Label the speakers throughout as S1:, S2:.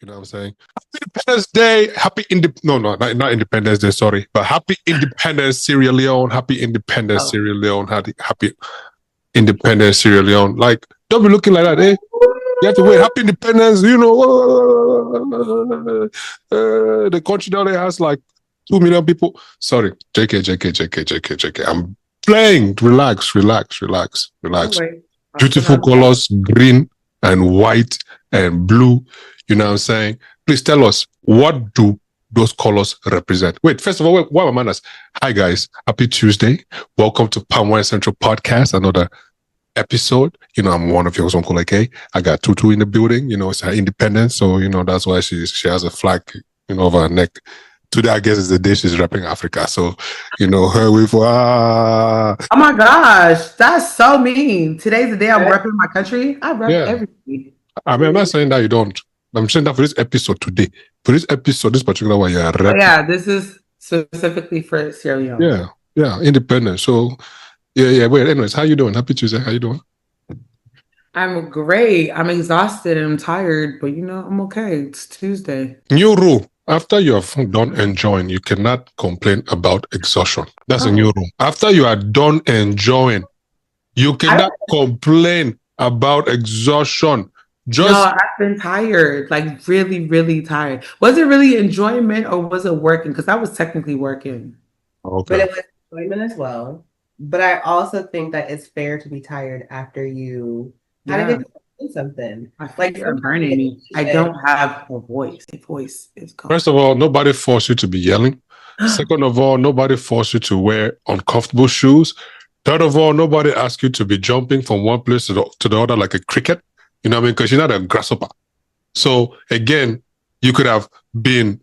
S1: You know what I'm saying? Happy Independence Day. Not Independence Day, sorry. But happy Independence, Sierra Leone. Happy Independence,
S2: Oh.
S1: Sierra Leone. Happy Independence, Sierra Leone. Like, don't be looking like that, eh? You have to wait. Happy Independence, the country down there has like 2 million people. Sorry, JK. I'm playing. Relax, relax, relax,
S2: Don't
S1: relax.
S2: worry. I'll sit
S1: Beautiful
S2: on that.
S1: colors, green and white and blue. You know what I'm saying? Please tell us, what do those colors represent? Wait, first of all, why am I manners? Hi guys, happy Tuesday. Welcome to Palm Wine Central Podcast, another episode. You know, I'm one of your hosts, Uncle AK. I got Tutu in the building. You know, it's her independence, so you know that's why she has a flag, over her neck. Today, I guess, is the day she's repping Africa. So, her way for
S2: Oh my gosh, that's so mean. Today's the day I'm repping my country. I rep
S1: yeah.
S2: everything.
S1: I mean, I'm not saying that you don't. I'm saying that for this episode today, for this episode, this particular one, you're
S2: Oh
S1: repping.
S2: yeah, this is specifically for Sierra Leone.
S1: Yeah, independence. So, yeah. Wait, anyways, how you doing? Happy Tuesday. How you doing?
S2: I'm great. I'm exhausted and I'm tired, but I'm okay. It's Tuesday.
S1: New rule. After you have done enjoying, you cannot complain about exhaustion. That's a new rule. After you are done enjoying, you cannot complain about exhaustion.
S2: No, I've been tired, like really, really tired. Was it really enjoyment or was it working? Because I was technically working.
S1: Okay.
S3: But it was enjoyment as well. But I also think that it's fair to be tired after you had a good time doing something.
S2: My feet are burning me. I don't have a voice. A voice is gone.
S1: First of all, nobody forced you to be yelling. Second of all, nobody forced you to wear uncomfortable shoes. Third of all, nobody asked you to be jumping from one place to the other like a cricket. You know what I mean? Because you're not a grasshopper. So again, you could have been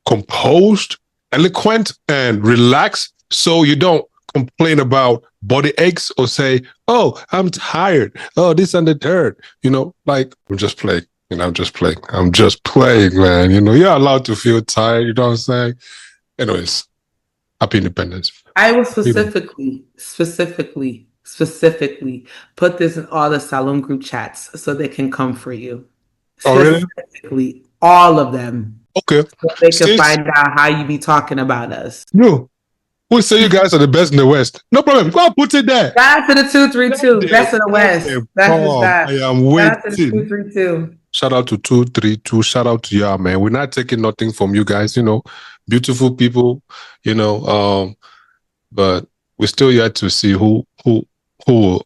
S1: composed, eloquent, and relaxed so you don't complain about body aches or say, oh, I'm tired. Oh, this and the third. I'm just playing. I'm just playing. I'm just playing, man. You're allowed to feel tired. You know what I'm saying? Anyways, happy independence.
S2: I will specifically put this in all the Salon group chats so they can come for you. Specifically, all of them.
S1: Okay.
S2: So they can find out how you be talking about us.
S1: No. Who say you guys are the best in the West? No problem. Go and put it there.
S2: Shout out to the 232. Best in the West. That's just that.
S1: I am waiting.
S2: Shout out to the 232.
S1: Shout out to 232. Shout out to y'all, man. We're not taking nothing from you guys, beautiful people, but we're still yet to see who will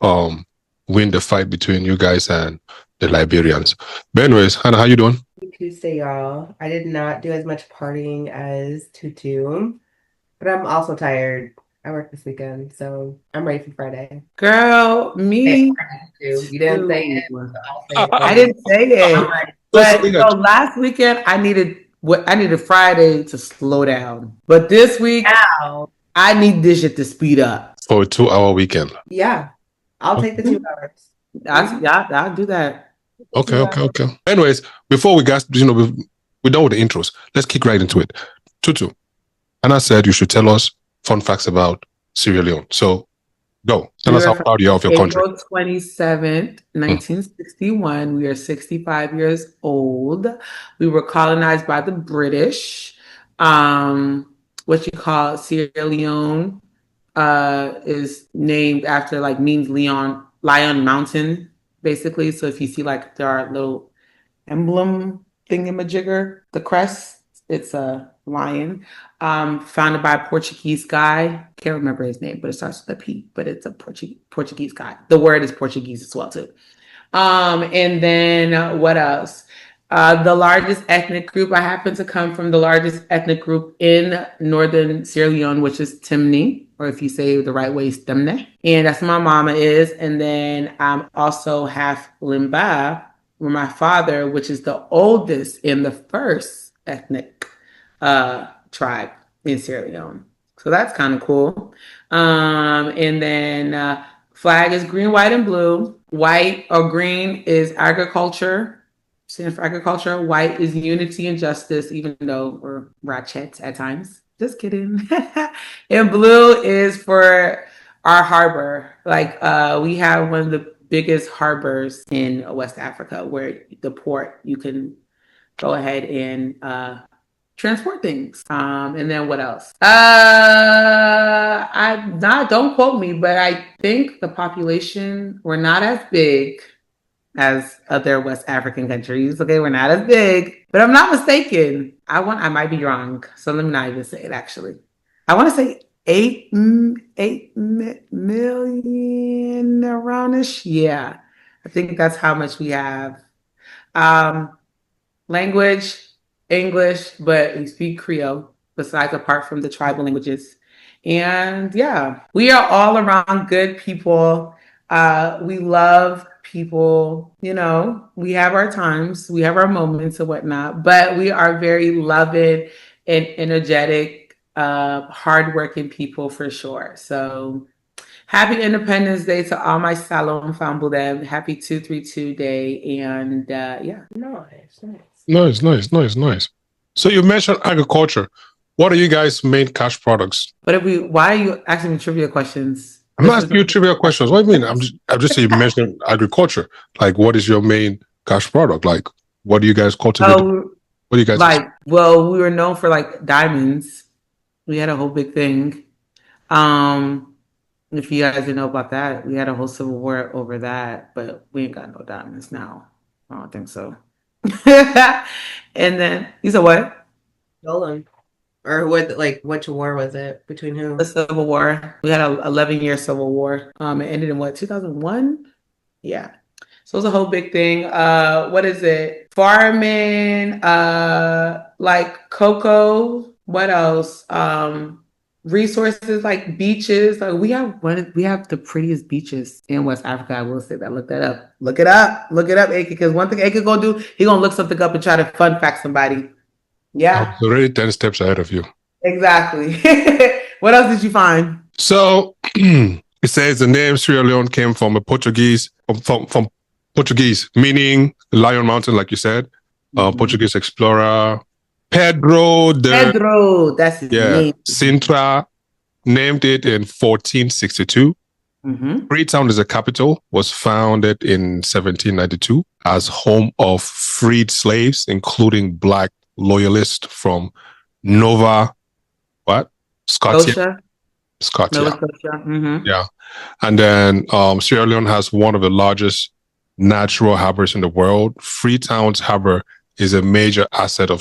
S1: win the fight between you guys and the Liberians. But anyways, Hannah, how you doing?
S3: Tuesday, y'all. I did not do as much partying as Tutu, but I'm also tired. I worked this weekend, so I'm ready for Friday.
S2: Girl, me.
S3: You didn't say it.
S2: I didn't say it. But so last weekend, I needed Friday to slow down. But this week, I need this shit to speed up.
S1: For a 2-hour weekend.
S3: Yeah. I'll take the 2 hours.
S2: I'll do that.
S1: Okay. Anyways, before we got, we're done with the intros. Let's kick right into it. Tutu, Anna said you should tell us fun facts about Sierra Leone. So, go. Tell us how proud you are of your country.
S2: April 27th, 1961. We are 65 years old. We were colonized by the British. What you call Sierra Leone is named after, means Lion Mountain, basically. So if you see there are little emblem thingamajigger, the crest, it's a lion. Founded by a Portuguese guy. Can't remember his name, but it starts with a P, but it's a Portuguese guy. The word is Portuguese as well, too. And then what else? The largest ethnic group, I happen to come from the largest ethnic group in northern Sierra Leone, which is Timni, or if you say the right way, Stemne. And that's where my mama is. And then I'm also half Limba, where my father, which is the oldest in the first ethnic tribe in Sierra Leone. So that's kind of cool. And then flag is green, white, and blue. White or green is agriculture. Stand for agriculture. White is unity and justice, even though we're ratchets at times. Just kidding. And blue is for our harbor. We have one of the biggest harbors in West Africa, where the port, you can go ahead and transport things. And then what else? Don't quote me, but I think the population, we're not as big as other West African countries. Okay, we're not as big, but I'm not mistaken. I might be wrong, so let me not even say it. Actually, I want to say 8 million aroundish. Yeah, I think that's how much we have. Um, Language, English, but we speak Creole. Besides, apart from the tribal languages, and yeah, we are all around good people. We love people, we have our times, we have our moments and whatnot, but we are very loving and energetic, hardworking people for sure. So happy Independence Day to all my Salon Fambulem. Happy 232 Day. And yeah.
S1: Nice. So you mentioned agriculture. What are you guys' main cash products?
S2: Why are you asking me trivia questions?
S1: I'm not asking you trivia questions. What do you mean? I'm just saying you mentioned agriculture. Like, what is your main cash product? Like, what do you guys cultivate? What do you guys
S2: Well, we were known for like diamonds. We had a whole big thing. If you guys didn't know about that, we had a whole civil war over that, but we ain't got no diamonds now. I don't think so. And then you said what?
S3: Stolen. Or what? Like, which war was it? Between who?
S2: The Civil War. We had an 11-year Civil War. It ended in what, 2001? Yeah. So it was a whole big thing. What is it? Farming, like cocoa. What else? Resources like beaches. Like we have the prettiest beaches in West Africa. I will say that. Look that up. Look it up, Aka. Because one thing Aka gonna do, he gonna look something up and try to fun fact somebody. Yeah.
S1: I was already 10 steps ahead of you.
S2: Exactly. What else did you find?
S1: So it says the name Sierra Leone came from a Portuguese, from Portuguese, meaning Lion Mountain, like you said. Portuguese explorer Pedro,
S2: that's his name.
S1: Sintra named it in 1462. Freetown is a capital, was founded in 1792 as home of freed slaves, including Black loyalists from Nova Scotia.
S2: Nova Scotia.
S1: Yeah. And then Sierra Leone has one of the largest natural harbors in the world. Freetown's harbor is a major asset for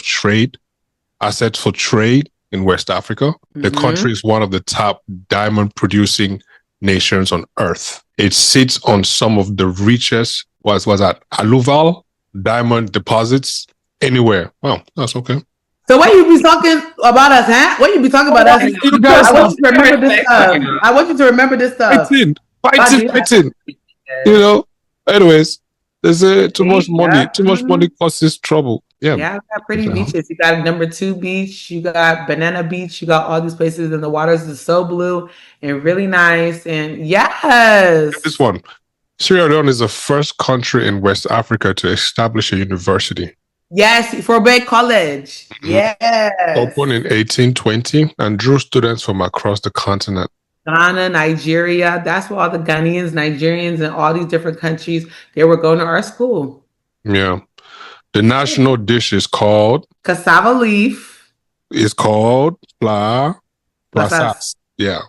S1: trade in West Africa. The country is one of the top diamond producing nations on earth. It sits on some of the richest, alluvial diamond deposits anywhere. Wow, that's okay.
S2: So why you be talking about us, huh? Why you be talking about us? I want you to remember this stuff. I want you to remember this stuff.
S1: Fighting. Anyways, there's too much money. Too much money causes trouble. Yeah.
S2: Yeah, we got pretty beaches. You got number 2 beach. You got Banana Beach. You got all these places, and the waters is so blue and really nice. And yes,
S1: this one, Sierra Leone is the first country in West Africa to establish a university.
S2: Yes, for Bay College. Yes.
S1: Opened in 1820 and drew students from across the continent.
S2: Ghana, Nigeria. That's where all the Ghanaians, Nigerians, and all these different countries, they were going to our school.
S1: Yeah. The national dish is called
S2: cassava leaf.
S1: It's called plasas. Yeah.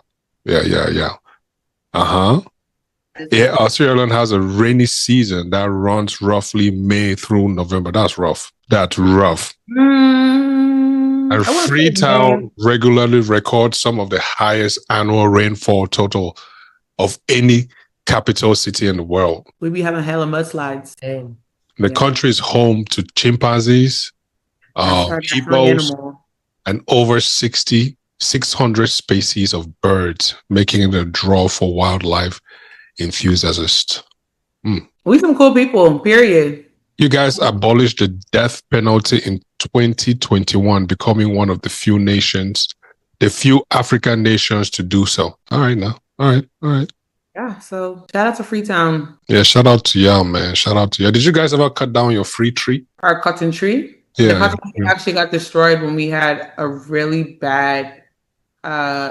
S1: Sierra Leone has a rainy season that runs roughly May through November. That's rough. And Freetown regularly records some of the highest annual rainfall total of any capital city in the world.
S2: We be having hella mudslides.
S1: The country is home to chimpanzees, hippos, and over 600 species of birds, making it a draw for wildlife enthusiasts.
S2: We some cool people, period.
S1: You guys abolished the death penalty in 2021, becoming one of the few African nations to do so. All right now. All right.
S2: Yeah, so shout out to Freetown.
S1: Yeah, shout out to y'all, man. Shout out to y'all. Did you guys ever cut down your free tree?
S2: Our cotton tree?
S1: Yeah.
S2: The cotton tree actually got destroyed when we had a really bad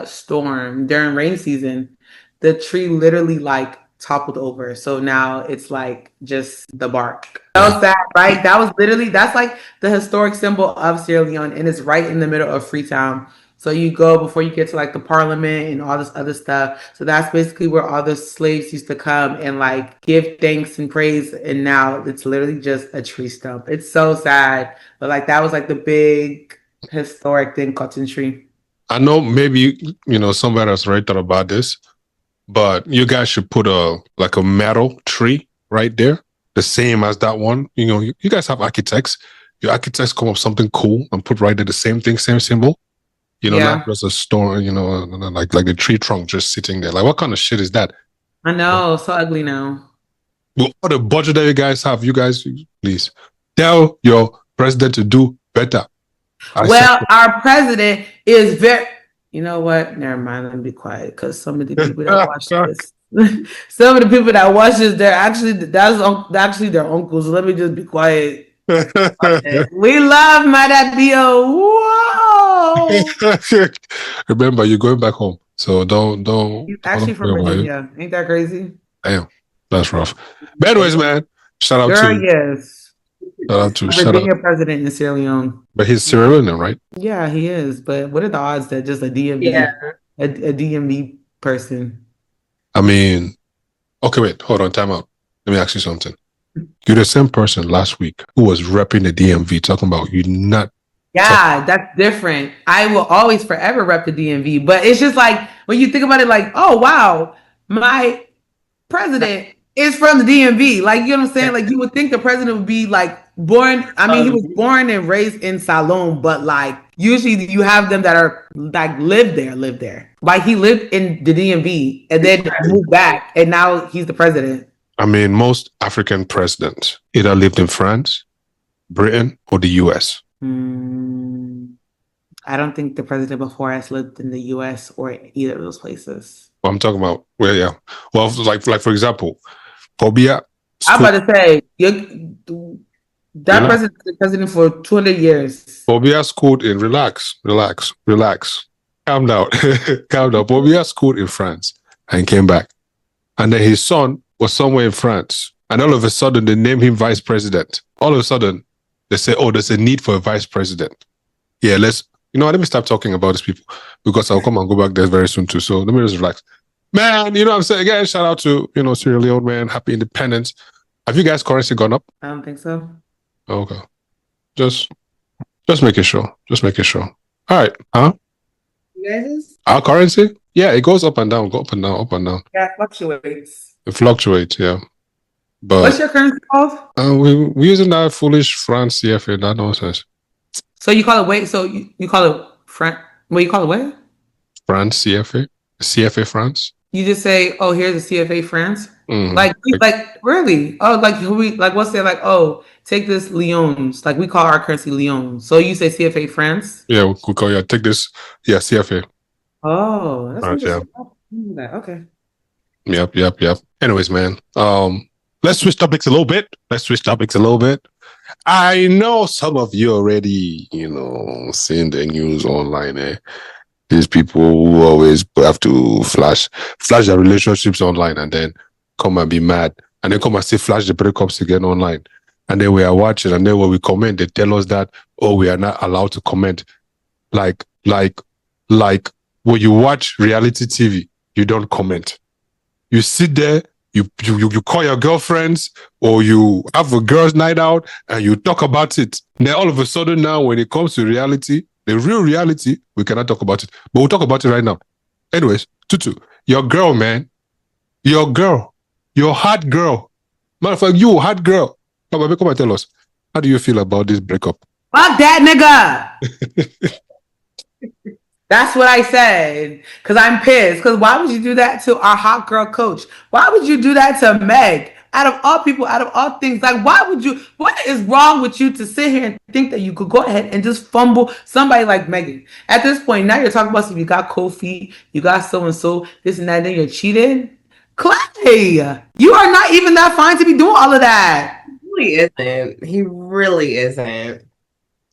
S2: storm during rain season. The tree literally toppled over. So now it's like just the bark. So sad, right? That's like the historic symbol of Sierra Leone, and it's right in the middle of Freetown. So you go before you get to like the parliament and all this other stuff. So that's basically where all the slaves used to come and like give thanks and praise. And now it's literally just a tree stump. It's so sad. But like that was like the big historic thing, cotton tree.
S1: I know maybe, somebody else already thought about this, but you guys should put a metal tree right there, the same as that one. You guys have architects. Your architects come up with something cool and put right there the same thing, same symbol. Not just a stone, like the tree trunk just sitting there. Like, what kind of shit is that?
S2: I know, so ugly now.
S1: Well, all the budget that you guys have, please tell your president to do better.
S2: Our president is very. You know what? Never mind. Let me be quiet because some of the people that watch this, some of the people that watch this, that's actually their uncles. Let me just be quiet. We love Madadio. Whoa!
S1: Remember, you're going back home, so don't.
S2: He's actually from Virginia. Ain't that crazy?
S1: Damn, that's rough. But anyways, man, shout out to
S2: Virginia president in Sierra Leone.
S1: But he's Sierra Leone, right?
S2: Yeah, he is. But what are the odds that just a DMV, a DMV person?
S1: I mean, okay, wait, hold on, time out. Let me ask you something. You're the same person last week who was repping the DMV, talking about you not.
S2: Yeah, that's different. I will always forever rep the DMV, but it's just like when you think about it, like, oh wow, my president is from the DMV. Like, you know what I'm saying? Like, you would think the president would be like born. I mean, he was born and raised in Salon, but like usually you have them that are like live there. Like he lived in the DMV and then moved back, and now he's the president.
S1: I mean, most African presidents either lived in France, Britain, or the US.
S2: I don't think the president before us lived in the US or either of those places.
S1: Well, I'm talking about, well, like for example, Phobia.
S2: I'm about to say, that president was president for 200 years.
S1: Phobia schooled in, relax. Calm down. Calm down. Phobia schooled in France and came back. And then his son was somewhere in France. And all of a sudden, they named him vice president. All of a sudden, they say, oh, there's a need for a vice president. Yeah, let me stop talking about these people because I'll come and go back there very soon too. So let me just relax. Man, you know what I'm saying? Again, shout out to, Sierra Leone, man. Happy independence. Have you guys currency gone up?
S2: I don't think so.
S1: Okay. Just make it sure. All right. Huh?
S3: You guys?
S1: Our currency? Yeah, it goes up and down, up and down.
S2: Yeah, it fluctuates.
S1: It fluctuates, yeah. But
S2: what's your currency called?
S1: We're using that foolish France CFA, that nonsense.
S2: So you call it wait? So you call it France? What you call it? What?
S1: France CFA, CFA France.
S2: You just say, "Oh, here's the CFA France."
S1: Mm-hmm.
S2: Like really? Oh, what's there? Like, oh, take this Lyons. Like we call our currency Lyons. So you say CFA France?
S1: Yeah, we call take this. Yeah, CFA.
S2: Oh, that's
S1: interesting.
S2: Yeah. Okay.
S1: Yep. Anyways, man. Let's switch topics a little bit. I know some of you already, seeing the news online. These people who always have to flash their relationships online and then come and be mad. And then come and say flash the breakups again online. And then we are watching, and then when we comment, they tell us that, oh, we are not allowed to comment. Like when you watch reality TV, you don't comment. You sit there, you call your girlfriends, or you have a girls' night out, and you talk about it. And then all of a sudden now, when it comes to reality, the real reality, we cannot talk about it. But we'll talk about it right now. Anyways, Tutu, your girl, man. Your girl. Your hot girl. Matter of fact, you hot girl. Come and tell us. How do you feel about this breakup?
S2: Fuck that nigga. That's what I said. Because I'm pissed. Because why would you do that to our hot girl coach? Why would you do that to Meg? Out of all people, out of all things, like what is wrong with you to sit here and think that you could go ahead and just fumble somebody like Megan? At this point, now you're talking about if you got cold feet, you got so-and-so, this and that, and then you're cheating. Klay, you are not even that fine to be doing all of that.
S3: He really isn't.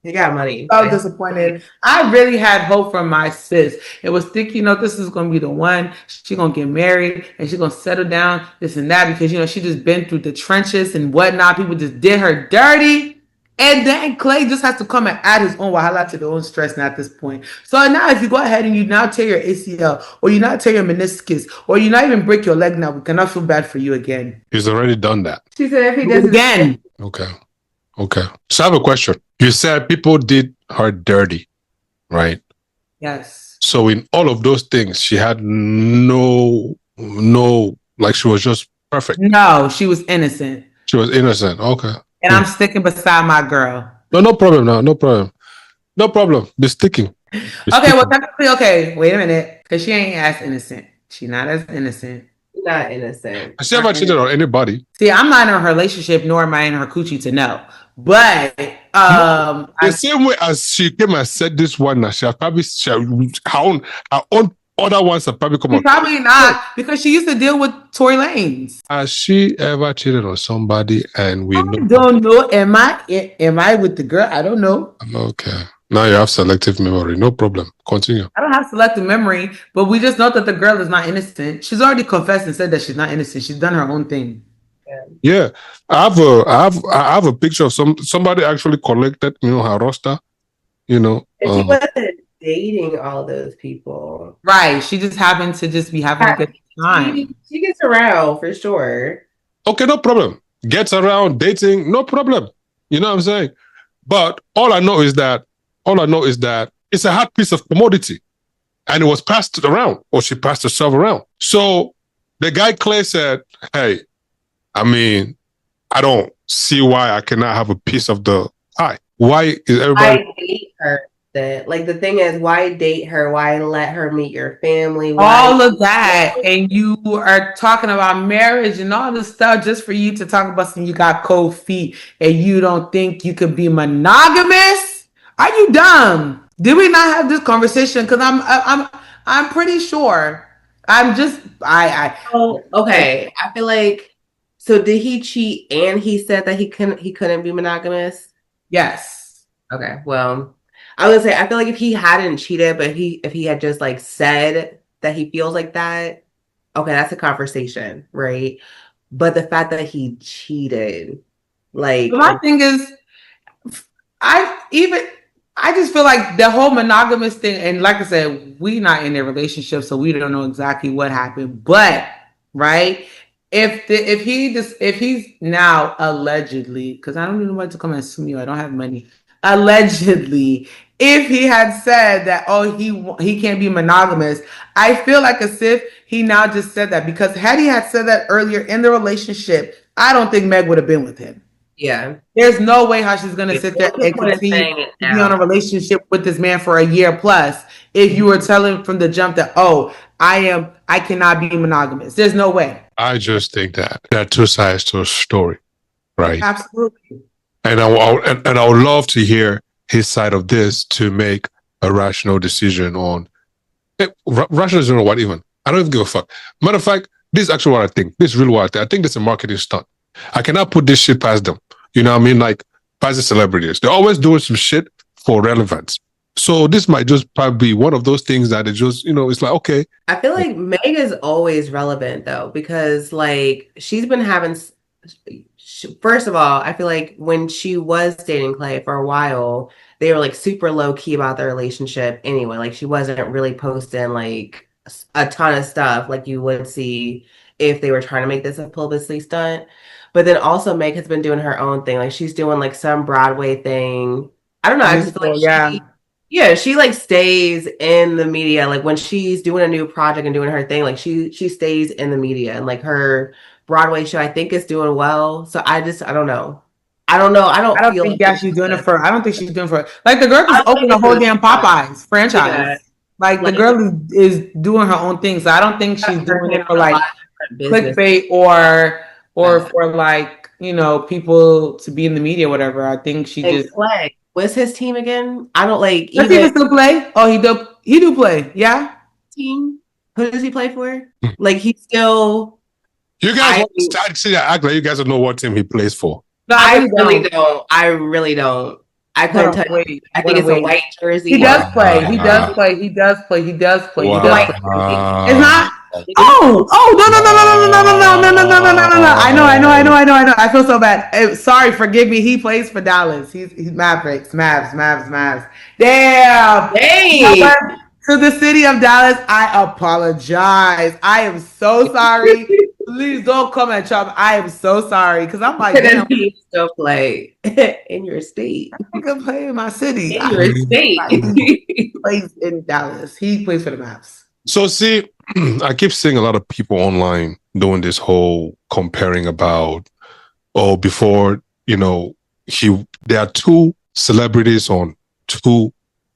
S3: He got money.
S2: So disappointed. I really had hope from my sis. It was thinking, this is going to be the one. She's going to get married and she's going to settle down, this and that, because, she just been through the trenches and whatnot. People just did her dirty. And then Klay just has to come and add his own wahala to their own stress now at this point. So now if you go ahead and you now tear your ACL or you now tear your meniscus or you not even break your leg now, we cannot feel bad for you again.
S1: He's already done that.
S3: She said if he does
S2: it again.
S1: Okay. So I have a question. You said people did her dirty, right?
S2: Yes.
S1: So in all of those things, she had no, like she was just perfect.
S2: No, she was innocent.
S1: She was innocent. Okay.
S2: And I'm sticking beside my girl.
S1: No problem now. No problem. Be sticking.
S2: Well, technically, okay. Wait a minute. Because she ain't as innocent. She not as innocent.
S3: Not innocent.
S1: Has she ever cheated on anybody?
S2: See, I'm not in a relationship, nor am I in her coochie to know. But
S1: the same way as she came and said this one, now her own other ones have probably come up.
S2: Probably not, because she used to deal with Tory Lanez.
S1: Has she ever cheated on somebody? And we
S2: don't know. Am I with the girl? I don't know.
S1: Okay. Now you have selective memory. No problem. Continue.
S2: I don't have selective memory, but we just know that the girl is not innocent. She's already confessed and said that she's not innocent. She's done her own thing.
S1: Yeah. I have a picture of somebody actually collected, her roster.
S3: And she wasn't dating all those people.
S2: Right. She just happened to just be having a good time.
S3: She gets around for sure.
S1: Okay, no problem. Gets around, dating, no problem. You know what I'm saying? But all I know is that it's a hot piece of commodity. And it was passed around, or she passed herself around. So the guy Klay said, hey, I don't see why I cannot have a piece of the pie. Why is everybody...
S3: I hate her. The thing is, why date her? Why let her meet your family?
S2: All of that. And you are talking about marriage and all this stuff just for you to talk about some you got cold feet and you don't think you could be monogamous? Are you dumb? Did we not have this conversation? Because I'm pretty sure.
S3: Okay. I feel like, so did he cheat and he said that he couldn't be monogamous?
S2: Yes.
S3: Okay. Well, I would say I feel like if he hadn't cheated, but if he had just said that he feels like that, okay, that's a conversation, right? But the fact that he cheated,
S2: my thing is, I just feel like the whole monogamous thing, and like I said, we not in a relationship, so we don't know exactly what happened. But right, if he's now allegedly, because I don't even want to come and sue you, I don't have money. Allegedly, if he had said that, he can't be monogamous, I feel like as if he now just said that, because had he had said that earlier in the relationship, I don't think Meg would have been with him.
S3: Yeah.
S2: There's no way how she's going to sit there and continue to be on a relationship with this man for a year plus if you were telling from the jump that, I cannot be monogamous. There's no way.
S1: I just think that there are two sides to a story, right?
S2: Absolutely.
S1: And I would love to hear his side of this to make a rational decision on rational decision on what even. I don't even give a fuck. Matter of fact, this is actually what I think. This is really what I think. I think this is a marketing stunt. I cannot put this shit past them. You know what I mean? Like, past the celebrities. They're always doing some shit for relevance. So this might just probably be one of those things that it just, it's like, okay.
S3: I feel like Meg is always relevant, though, because, she's been having... First of all, I feel like when she was dating Klay for a while, they were, super low-key about their relationship anyway. She wasn't really posting, a ton of stuff like you would see if they were trying to make this a publicity stunt. But then also Meg has been doing her own thing. She's doing some Broadway thing. I don't know. I just feel like she stays in the media. When she's doing a new project and doing her thing, she stays in the media, and her Broadway show I think is doing well. So I don't know. I don't think
S2: she's doing it for. I don't think she's doing it for. The girl just opened a whole damn Popeyes franchise. Yeah. The girl is doing her own thing. So I don't think she's doing it for clickbait or for people to be in the media, whatever. I think she just.
S3: Klay. What's his team again? I don't
S2: Does he still play? Oh, he do play. Yeah.
S3: Team. Who does he play for? He's still.
S1: You guys act like you guys don't know what team he plays for.
S3: No, I really don't. I couldn't tell you. I think it's a white jersey.
S2: He does play. He does play. He does play. He does play. He does play. It's not. Oh, no. I know. I feel so bad. Sorry, forgive me. He plays for Dallas. He's Mavericks. Mavs. Damn.
S3: Hey.
S2: To the city of Dallas, I apologize. I am so sorry. Please don't come and chop. I am so sorry because I'm like, damn,
S3: he still play in your state.
S2: I can play in my city.
S3: In your state.
S2: He plays in Dallas. He plays for the Mavs.
S1: So see, I keep seeing a lot of people online doing this whole comparing about, before, there are two celebrities on two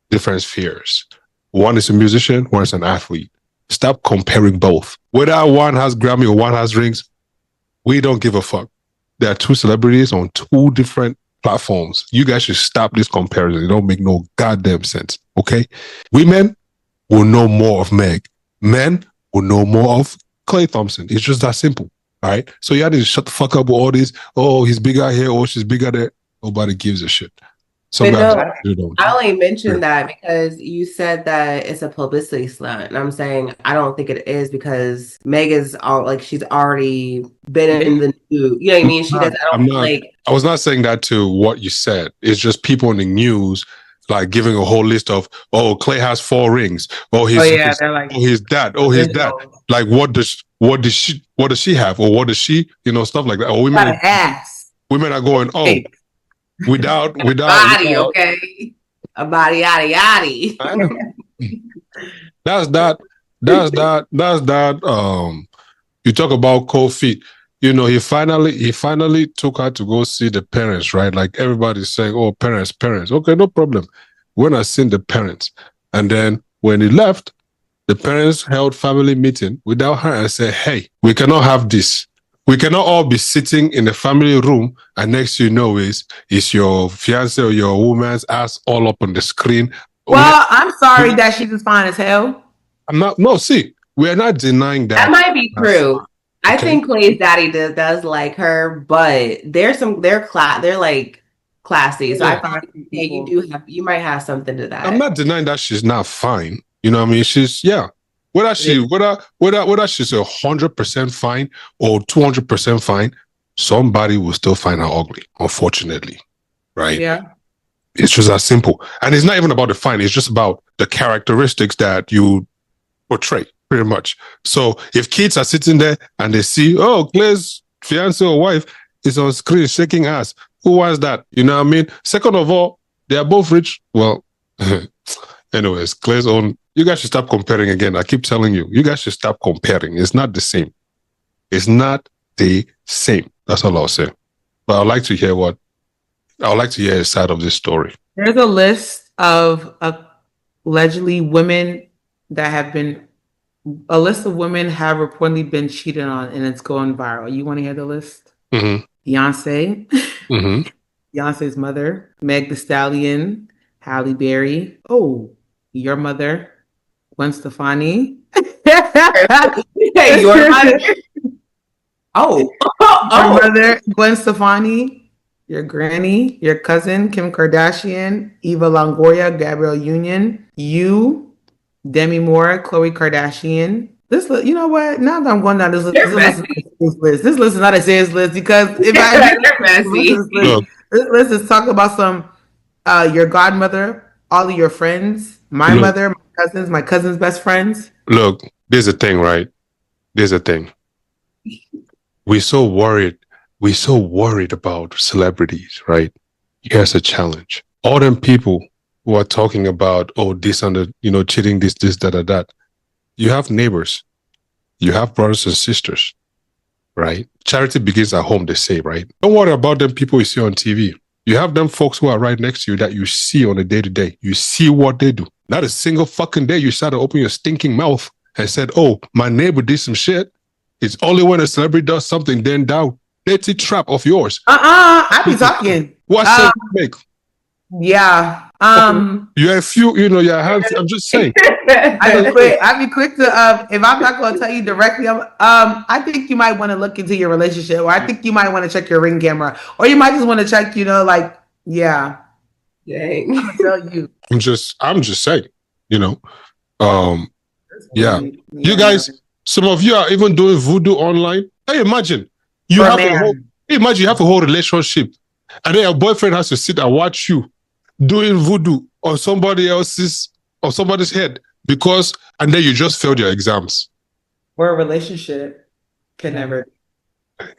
S1: different spheres. One is a musician, one is an athlete. Stop comparing both. Whether one has Grammy or one has rings, we don't give a fuck. There are two celebrities on two different platforms. You guys should stop this comparison. It don't make no goddamn sense, okay? Women will know more of Meg. Men will know more of Klay Thompson. It's just that simple, all right? So you have to shut the fuck up with all these, he's bigger here, she's bigger there. Nobody gives a shit.
S3: I only mentioned that because you said that it's a publicity stunt, and I'm saying I don't think it is because Meg is she's already been in the news. You know what I mean? She does. I
S1: was not saying that to what you said. It's just people in the news like giving a whole list of Klay has 4 rings. He's that. Like what does she have, or what does she stuff like that. Or women are going without
S3: body, okay, a body, yada.
S1: That's that. You talk about cold feet. He finally took her to go see the parents, right? Like everybody's saying, parents. Okay, no problem. When I seen the parents, and then when he left, the parents held family meeting without her and said, "Hey, we cannot have this. We cannot all be sitting in the family room, and next is your fiance or your woman's ass all up on the screen."
S2: Well, I'm sorry that she's as fine as hell.
S1: We are not denying that.
S3: That might be true. Okay. I think Klay's daddy does like her, but they're like classy. So I thought you might have something to that.
S1: I'm not denying that she's not fine. You know what I mean? Whether she's 100% fine or 200% fine, somebody will still find her ugly, unfortunately. Right?
S2: Yeah.
S1: It's just that simple. And it's not even about the fine. It's just about the characteristics that you portray, pretty much. So if kids are sitting there and they see, Clay's fiance or wife is on screen shaking ass, who was that? You know what I mean? Second of all, they are both rich. Well, anyways, Clay's own. You guys should stop comparing again. I keep telling you, you guys should stop comparing. It's not the same. It's not the same. That's all I'll say. But I'd like to hear a side of this story.
S2: There's a list of allegedly women that have reportedly been cheated on, and it's going viral. You want to hear the list?
S1: Mm-hmm.
S2: Beyonce, Beyonce's mother, Meg the Stallion, Halle Berry. Your mother, Gwen Stefani.
S3: Your mother.
S2: Your mother, Gwen Stefani. Your granny, your cousin, Kim Kardashian, Eva Longoria, Gabrielle Union, you, Demi Moore, Khloe Kardashian. This, you know what? Now that I'm going down this list, this list is not a serious list because this list is talking about some your godmother, all of your friends, my mother, my cousin's best friends.
S1: Look, there's a thing, right? There's a thing. We're so worried about celebrities, right? Here's a challenge. All them people who are talking about, this and the, cheating, this, that. You have neighbors. You have brothers and sisters, right? Charity begins at home, they say, right? Don't worry about them people you see on TV. You have them folks who are right next to you that you see on a day-to-day. You see what they do. Not a single fucking day you started to open your stinking mouth and said, my neighbor did some shit. It's only when a celebrity does something, then that dirty trap of yours.
S2: I be talking.
S1: What sense make?
S2: Yeah.
S1: You have your hands. I'm just saying.
S2: I'd be quick to if I'm not going to tell you directly, I think you might want to look into your relationship, or I think you might want to check your Ring camera, or you might just want to check,
S3: Dang.
S2: I'm gonna tell you.
S1: I'm just saying, you know. Yeah. You
S2: No.
S1: guys, some of you are even doing voodoo online. Hey, imagine you
S2: For a
S1: have
S2: man.
S1: you have a whole relationship, and then your boyfriend has to sit and watch you doing voodoo on somebody's head and then you just failed your exams.
S2: For a relationship can never.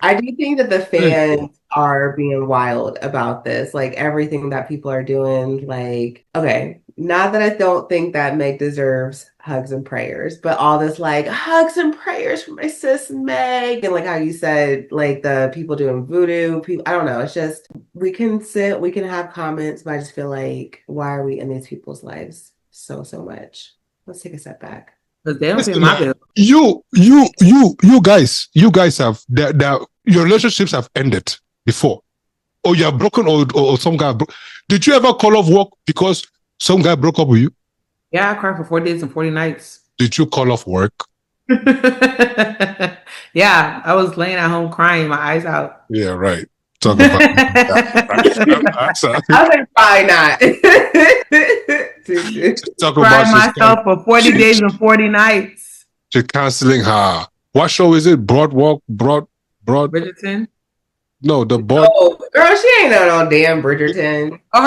S3: I do think that the fans are being wild about this. Like everything that people are doing. Like, okay, not that I don't think that Meg deserves hugs and prayers, but all this like hugs and prayers for my sis Meg, and like how you said, like the people doing voodoo, people, I don't know. It's just we can have comments, but I just feel like why are we in these people's lives so much? Let's take a step back.
S2: Because they don't pay
S1: Listen,
S2: my bill.
S1: you guys have your relationships have ended before, or you are broken, or some guy. Did you ever call off work because some guy broke up with you?
S2: Yeah, I cried for 40 days and 40 nights.
S1: Did you call off work?
S2: Yeah, I was laying at home crying, my eyes out.
S1: Yeah, right. Talk about
S3: I was like, probably not.
S1: talk
S2: Cried
S1: about
S2: myself for 40 days and 40 nights.
S1: She's canceling her. What show is it?
S2: Bridgerton?
S1: No, the board.
S3: Oh, girl, she ain't no damn Bridgerton.
S2: Or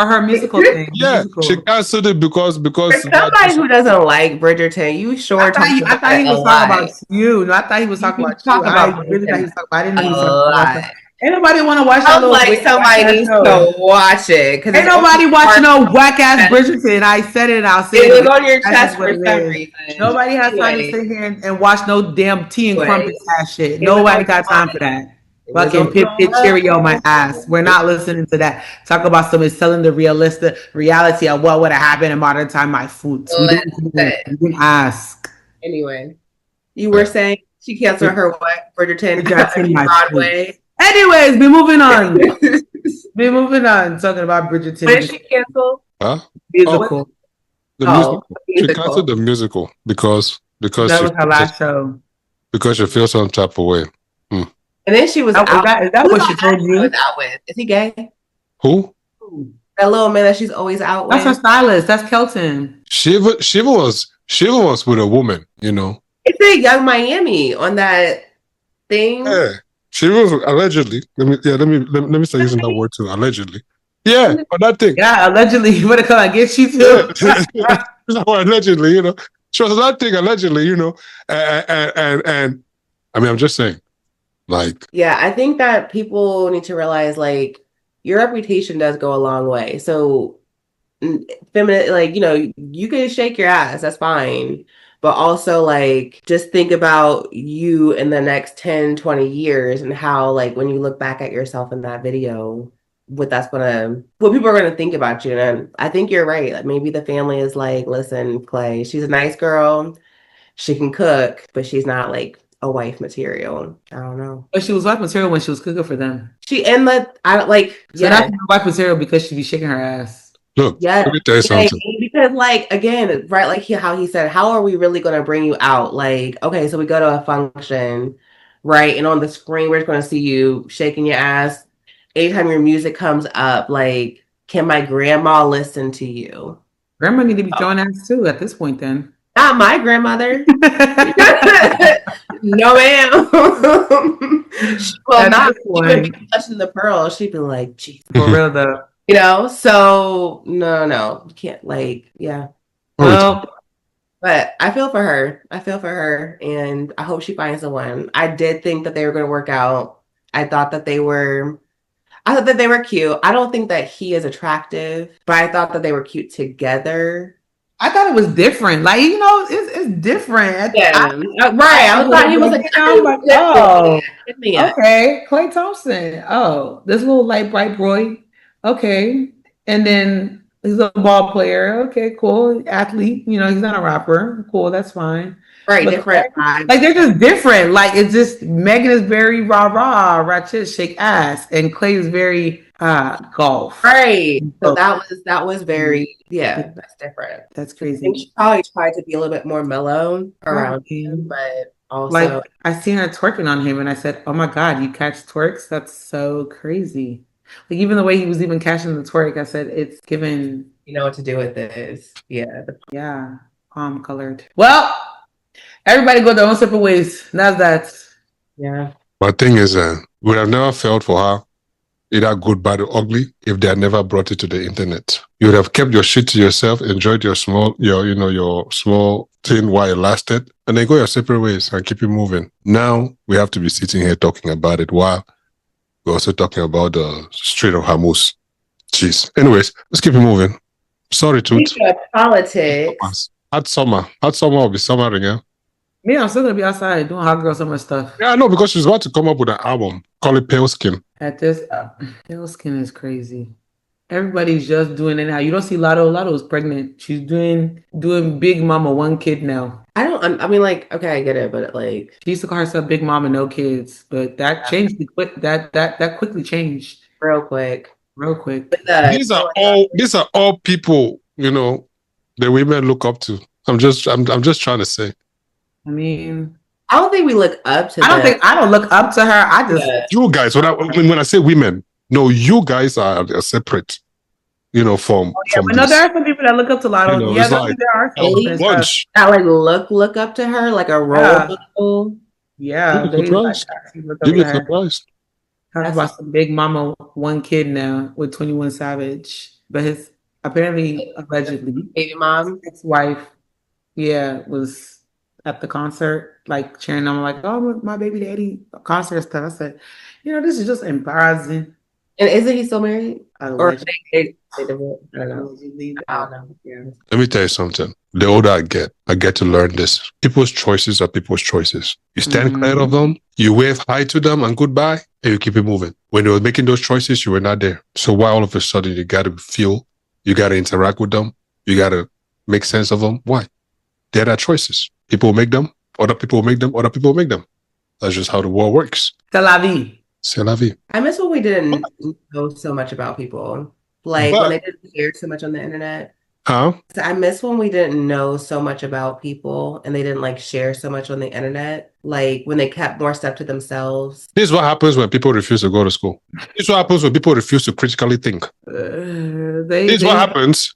S2: her musical thing.
S1: Yeah,
S2: musical.
S1: she canceled it because
S3: For somebody who doesn't like Bridgerton, you sure
S2: I thought he was talking about you. No, I thought he was talking about you. I really thought he was talking about. I didn't know he was talking about that. Ain't nobody want to watch that little
S3: like somebody needs to watch it.
S2: Ain't nobody watching no whack ass Bridgerton. I said it and I'll say
S3: it.
S2: It
S3: was on your chest for some reason.
S2: Nobody has time to sit here and watch no damn tea and crumpets ass shit. Nobody got time for that. Fucking Pip Cheerio my ass. We're not listening to that. Talk about someone selling the reality of what would have happened in modern time. My food. We didn't ask.
S3: Anyway, you were saying she canceled her what? Bridgerton
S2: Broadway. Anyways, be moving on. Talking about Bridgerton.
S3: When did she cancel?
S1: Huh?
S2: Musical.
S1: Musical. She canceled the musical because
S2: that was her last show.
S1: Because she feels some type of way.
S3: And then she was out.
S2: Is that what she told you?
S3: Out with? Is he gay?
S1: Who?
S3: That little man that she's always out with.
S2: That's her stylist. That's Kelton.
S1: Shiva was with a woman, you know.
S3: It's a Young Miami on that thing.
S1: Yeah. She was allegedly. Let me start using that word too. Allegedly. Yeah, on that thing.
S2: Yeah, allegedly. You better come and get you too.
S1: Yeah. Allegedly, you know. She was on that thing allegedly, you know. And I mean, I'm just saying. Like,
S3: yeah, I think that people need to realize like your reputation does go a long way. So feminine, like, you know, you can shake your ass, that's fine. But also like just think about you in the next 10, 20 years and how like when you look back at yourself in that video, what people are gonna think about you. And I think you're right. Like maybe the family is like, listen, Klay, she's a nice girl, she can cook, but she's not like a wife material. I don't know.
S2: But she was wife material when she was cooking for them.
S3: Not
S2: wife material because she be shaking her ass.
S1: Look, let me tell you something.
S3: Because like again, right, like how he said, how are we really gonna bring you out? Like, okay, so we go to a function, right? And on the screen, we're just gonna see you shaking your ass. Anytime your music comes up, like, can my grandma listen to you?
S2: Grandma need to be throwing ass too at this point then.
S3: Not my grandmother. No, ma'am. Well, not touching the pearl. She'd be like, geez.
S2: For real though.
S3: You know, so no, you can't, like, yeah. Well, but I feel for her. And I hope she finds someone. I did think that they were going to work out. I thought that they were cute. I don't think that he is attractive, but I thought that they were cute together.
S2: I thought it was different. Like, you know, it's different.
S3: Yeah, right. I thought he was like,
S2: oh, okay, Klay Thompson. Oh, this little light bright boy. Okay, and then he's a ball player. Okay, cool, athlete. You know, he's not a rapper. Cool, that's fine.
S3: Right, but different.
S2: Like they're just different. Like it's just Megan is very rah, ratchet, shake ass, and Klay is very golf.
S3: Right. So that was very that's different.
S2: That's crazy.
S3: I think she probably tried to be a little bit more mellow around him, but also
S2: like I seen her twerking on him, and I said, "Oh my god, you catch twerks? That's so crazy." Like even the way he was even cashing the twerk, I said it's given.
S3: You know what to do with this. Yeah.
S2: Yeah, palm colored. Well, everybody go their own separate ways. That's that.
S3: Yeah.
S1: But thing is, would have never felt for her either good, bad, or ugly if they had never brought it to the internet. You would have kept your shit to yourself, enjoyed your small thing while it lasted, and then go your separate ways and keep it moving. Now we have to be sitting here talking about it while we're also talking about the Strait of Hormuz. Jeez. Anyways, let's keep it moving. Sorry, Toot.
S3: Politics.
S1: Hot summer will be summering, yeah?
S2: Me, I'm still gonna be outside doing hot girl summer stuff.
S1: Yeah, I know, because she's about to come up with an album. Call it Pale Skin.
S2: At this, pale skin is crazy. Everybody's just doing it now. You don't see Lotto. Lotto's pregnant. She's doing Big Mama, one kid now.
S3: I mean, like, okay, I get it, but like,
S2: she used to call herself Big Mama, no kids, but that changed quick. That quickly changed
S3: real quick.
S1: These are all people, the women look up to. I'm just trying to say.
S2: I mean,
S3: I don't think we look up to.
S2: I don't look up to her. I just
S1: you guys. When I say women, no, you guys are separate. From.
S2: But no, there are some people that look up to Lotto. Yeah,
S1: like
S2: there are some
S1: a bunch
S3: that like look up to her like a role model.
S2: Yeah,
S1: they surprised.
S2: Look up to her.
S1: Surprised.
S2: Talk about some Big Mama, one kid now with 21 Savage, but his allegedly
S3: baby mom,
S2: ex-wife, was at the concert, like cheering on, like, oh, my baby daddy concert stuff. I said, this is just embarrassing.
S3: And isn't he still married? Or they
S2: I don't know.
S1: Yeah. Let me tell you something. The older I get to learn this. People's choices are people's choices. You stand clear of them, you wave hi to them and goodbye, and you keep it moving. When you were making those choices, you were not there. So why all of a sudden you got to feel, you got to interact with them, you got to make sense of them? Why? They're their choices. People will make them, other people will make them, other people will make them. That's just how the world works.
S2: C'est la vie.
S1: C'est la vie.
S3: I miss when we didn't know so much about people. Like when they didn't share so much on the internet.
S1: Huh?
S3: So I miss when we didn't know so much about people and they didn't like share so much on the internet. Like when they kept more stuff to themselves.
S1: This is what happens when people refuse to go to school. This is what happens when people refuse to critically think. This is what happens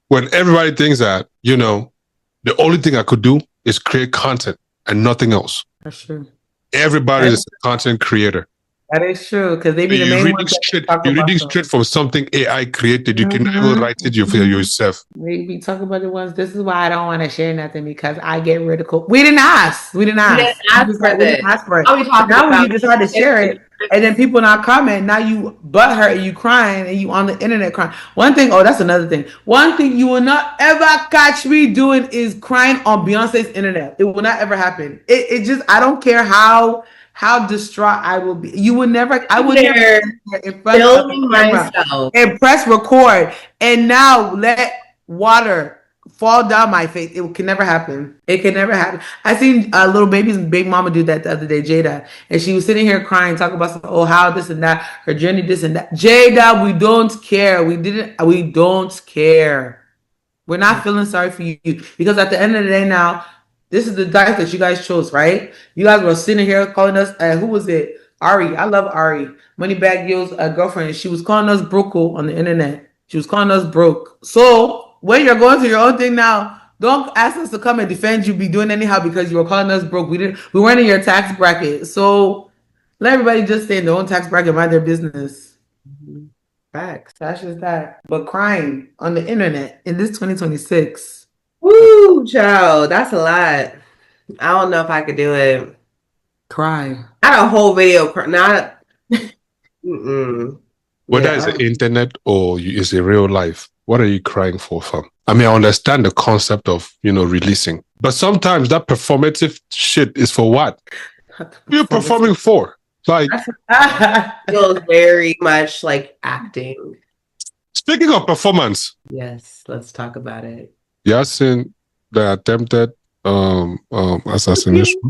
S1: when everybody thinks that, the only thing I could do is create content and nothing else.
S2: That's true.
S1: Everybody is a content creator.
S2: That is true, because they be the main ones.
S1: You're reading straight from something AI created. You can never write it yourself.
S2: We be talking about the ones. This is why I don't want to share nothing, because I get ridiculed. We didn't ask. We didn't ask for it. Now when you decide to share it, and then people not comment, now you butthurt and you crying and you on the internet crying. That's another thing. One thing you will not ever catch me doing is crying on Beyonce's internet. It will not ever happen. It just, I don't care how distraught I will be. You would never, I would never in front of myself and press record and now let water fall down my face. It can never happen. It can never happen. I seen Little Baby's Big Mama do that the other day, Jada, and she was sitting here crying, talking about how this and that, her journey, this and that. Jada, we don't care. We don't care. We're not feeling sorry for you, because at the end of the day now, this is the diet that you guys chose, right? You guys were sitting here calling us, who was it? Ari. I love Ari. Moneybag Yo's girlfriend. She was calling us broke on the internet. She was calling us broke. So when you're going through your own thing now, don't ask us to come and defend you. Be doing anyhow because you were calling us broke. We weren't in your tax bracket. So let everybody just stay in their own tax bracket, mind their business. Facts. That's just that. But crying on the internet in this 2026.
S3: Woo, child, that's a lot. I don't know if I could do it.
S2: Cry.
S3: Not a whole video. Not.
S1: Whether it's the internet or is it real life, what are you crying for, fam? I mean, I understand the concept of, releasing. But sometimes that performative shit is for what? What are you performing for? Like,
S3: feels very much like acting.
S1: Speaking of performance.
S3: Yes, let's talk about it.
S1: You have seen the attempted assassination?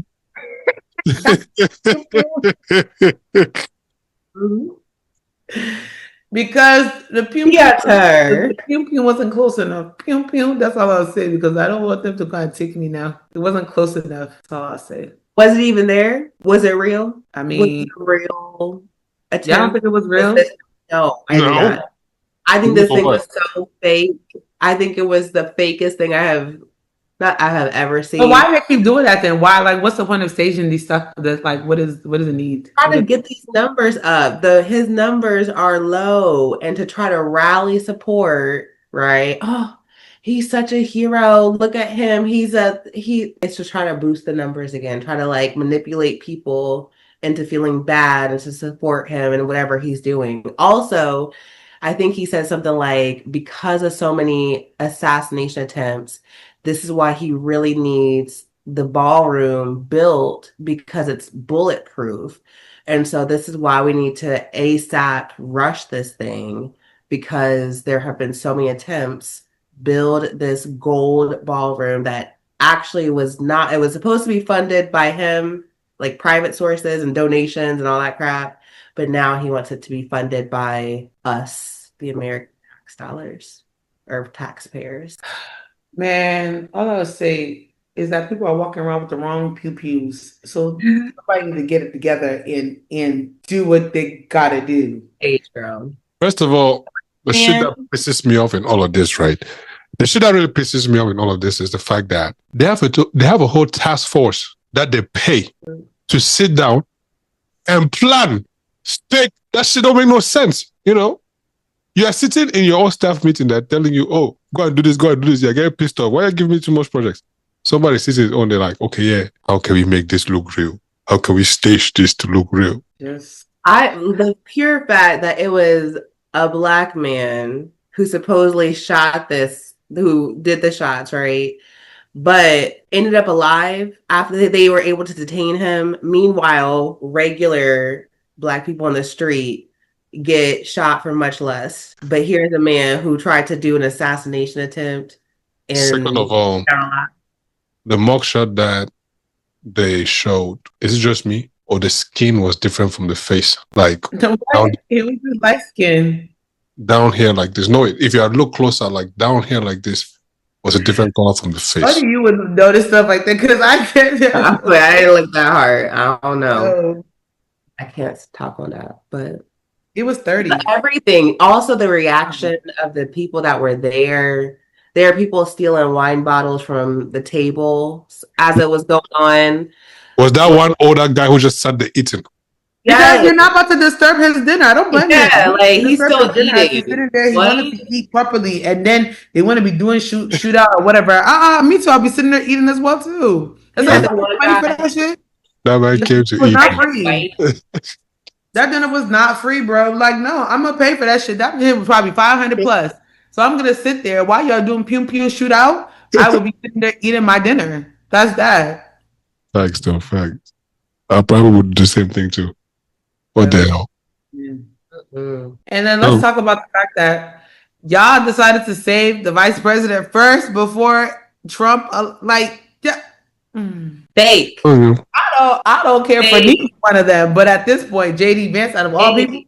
S2: Because the pium wasn't close enough. Pium, that's all I'll say, because I don't want them to kind of take me now. It wasn't close enough. That's all I'll say.
S3: Was it even there? Was it real?
S2: I mean,
S3: was it real?
S2: I don't think it was real.
S3: No, I do
S1: No.
S3: not. I think this thing
S1: What?
S3: was so fake. I think it was the fakest thing I have ever
S2: But
S3: seen.
S2: why do they keep doing that then? Why? Like, what's the point of staging these stuff? That's like, what does it need?
S3: Trying to get these numbers up. His numbers are low, and to try to rally support, right? Oh, he's such a hero. Look at him. It's to try to boost the numbers again, try to like manipulate people into feeling bad and to support him and whatever he's doing. Also, I think he said something like, because of so many assassination attempts, this is why he really needs the ballroom built because it's bulletproof. And so this is why we need to ASAP rush this thing because there have been so many attempts build this gold ballroom that actually was not, it was supposed to be funded by him, like private sources and donations and all that crap. But now he wants it to be funded by us, the American tax dollars or taxpayers.
S2: Man, all I would say is that people are walking around with the wrong pew-pews. So somebody need to get it together and do what they gotta do.
S3: Age girl.
S1: First of all, the shit that pisses me off in all of this, right? The shit that really pisses me off in all of this is the fact that they have a whole task force that they pay to sit down and plan. That shit don't make no sense, you know? You are sitting in your own staff meeting, they're telling you, oh, go and do this, go and do this. You're getting pissed off. Why are you giving me too much projects? Somebody sits his own, they're like, okay, yeah, how can we make this look real? How can we stage this to look real?
S2: Yes.
S3: The pure fact that it was a Black man who supposedly who did the shots, right? But ended up alive after they were able to detain him. Meanwhile, regular Black people on the street get shot for much less. But here's a man who tried to do an assassination attempt. And
S1: second of all, the mugshot that they showed, is it just me? Or the skin was different from the face? Like,
S2: it was just light skin.
S1: Down here like this. No, if you look closer, like down here like this was a different color from the face.
S2: Why do you would notice stuff like that? Because I can't.
S3: I didn't look that hard. I don't know. I can't talk on that, but
S2: it was 30.
S3: Everything. Also, the reaction of the people that were there. There are people stealing wine bottles from the table as it was going on.
S1: Was that one older guy who just sat there eating?
S2: Because you're not about to disturb his dinner. I don't blame him.
S3: Like he's still eating.
S2: He's sitting there. He wanted to eat properly, and then they want to be doing shootout or whatever. Me too. I'll be sitting there eating as well too. That's like for that shit.
S1: That man came to eat.
S2: Not free. That dinner was not free, bro. Like, no, I'm gonna pay for that shit. That dinner was probably 500 plus. So I'm gonna sit there while y'all doing pew pew shootout. I will be sitting there eating my dinner. That's that.
S1: Facts, though. Facts. I probably would do the same thing too. What the hell?
S2: And then let's talk about the fact that y'all decided to save the vice president first before Trump.
S3: Fake.
S2: I don't care for neither one of them. But at this point, JD Vance, out of all people,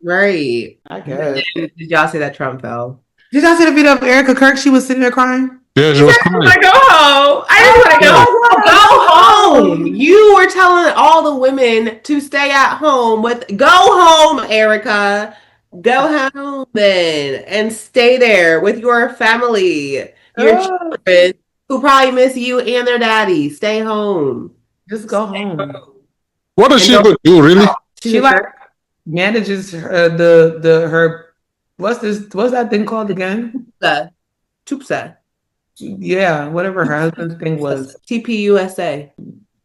S3: right?
S2: I guess.
S3: Did y'all see that Trump fell?
S2: Did y'all see the video of Erica Kirk? She was sitting there crying.
S1: Yeah, she was crying.
S3: I go home. I just want to go home. You were telling all the women to stay at home go home, Erica. Go home then and stay there with your family, your children who probably miss you and their daddy. Stay home.
S2: Just go home.
S1: What does she go do, really?
S2: She like manages her what's that thing called again?
S3: Tupsa.
S2: Yeah, whatever her husband's thing was.
S3: TPUSA.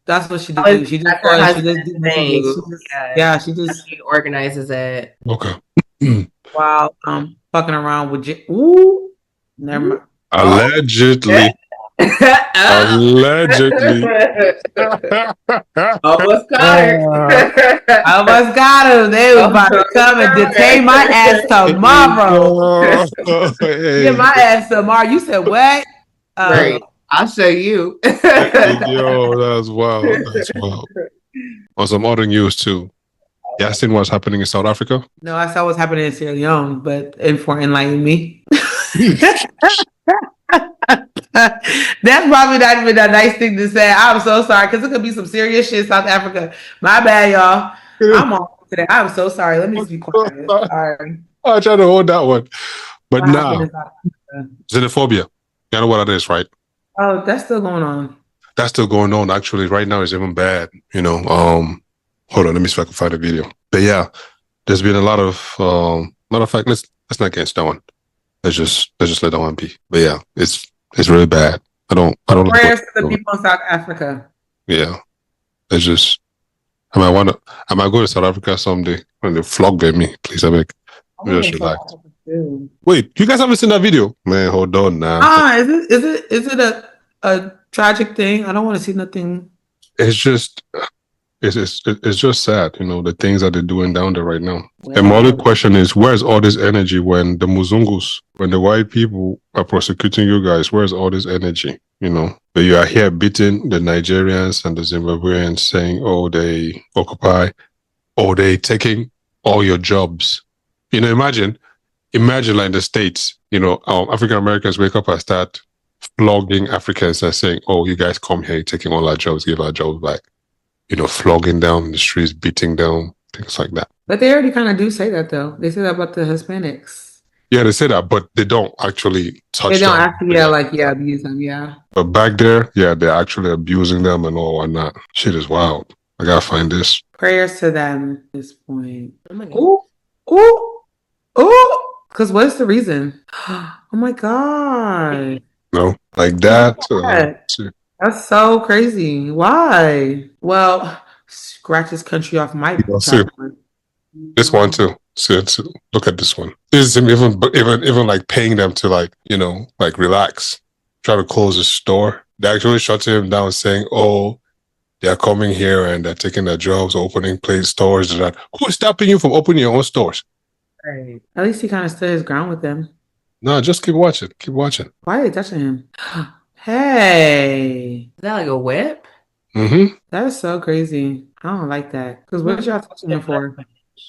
S2: That's what she did. She
S3: organizes it.
S1: Okay.
S2: While fucking around with never mind.
S1: Allegedly. Allegedly.
S3: Almost got her.
S2: Almost got him. They was about to come and detain my ass tomorrow. Get my ass tomorrow. You said what?
S3: Right. I'll show you.
S1: Yo, that's wild. That's wild. On some other news too. Yeah, I seen what's happening in South Africa.
S2: No, I saw what's happening in Sierra Leone, but enlighten me. That's probably not even a nice thing to say. I'm so sorry because it could be some serious shit in South Africa. My bad, y'all. I'm on today. I'm so sorry. Let me just be quiet. Sorry.
S1: I tried to hold that one. But
S2: What happened
S1: nah,
S2: in South Africa?
S1: xenophobia. You know what it is, right?
S2: Oh, that's still going on.
S1: That's still going on. Actually, right now is even bad. Hold on, let me see if I can find a video. But yeah, there's been a lot of matter of fact, let's not get into that one. Let's just let that one be. But yeah, it's really bad. I don't like
S2: Prayers to the
S1: what,
S2: people in South Africa.
S1: yeah. It's just I might go to South Africa someday when they flog me, please.
S2: I
S1: Let me
S2: want to
S1: just
S2: go to South
S1: relax.
S2: Africa too.
S1: Wait, you guys haven't seen that video? Man, hold on now.
S2: Is it a tragic thing? I don't want to see nothing.
S1: It's just it's just sad, the things that they're doing down there right now. And my
S2: Wow.
S1: other question is, where's all this energy when the Muzungus, when the white people are prosecuting you guys? Where's all this energy? But you are here beating the Nigerians and the Zimbabweans, saying, "Oh, they occupy, oh, they taking all your jobs." Imagine like the States. African Americans wake up and start flogging Africans and saying, "Oh, you guys come here, you're taking all our jobs, give our jobs back." Flogging down the streets, beating down, things like that.
S2: But they already kind of do say that, though. They say that about the Hispanics.
S1: Yeah, they say that, but they don't actually touch
S2: They don't
S1: them.
S2: actually, abuse them, yeah.
S1: But back there, yeah, they're actually abusing them and all whatnot. Shit is wild. I gotta find this.
S2: Prayers to them at this point.
S3: Oh my God.
S2: Ooh. Because what's the reason? Oh my God.
S1: No, like that.
S2: That's so crazy. Why? Well, scratch this country off my
S1: See, this one too. See, look at this one. This is him even like paying them to like relax, try to close the store. They actually shut him down, saying, "Oh, they are coming here and they're taking their jobs, opening stores." And that. Who's stopping you from opening your own stores?
S2: Right. At least he kind of stood his ground with them.
S1: No, just keep watching. Keep watching.
S2: Why are they touching him? Hey.
S3: Is that like a whip?
S1: Mm-hmm.
S2: That is so crazy. I don't like that. Because what y'all touching him for?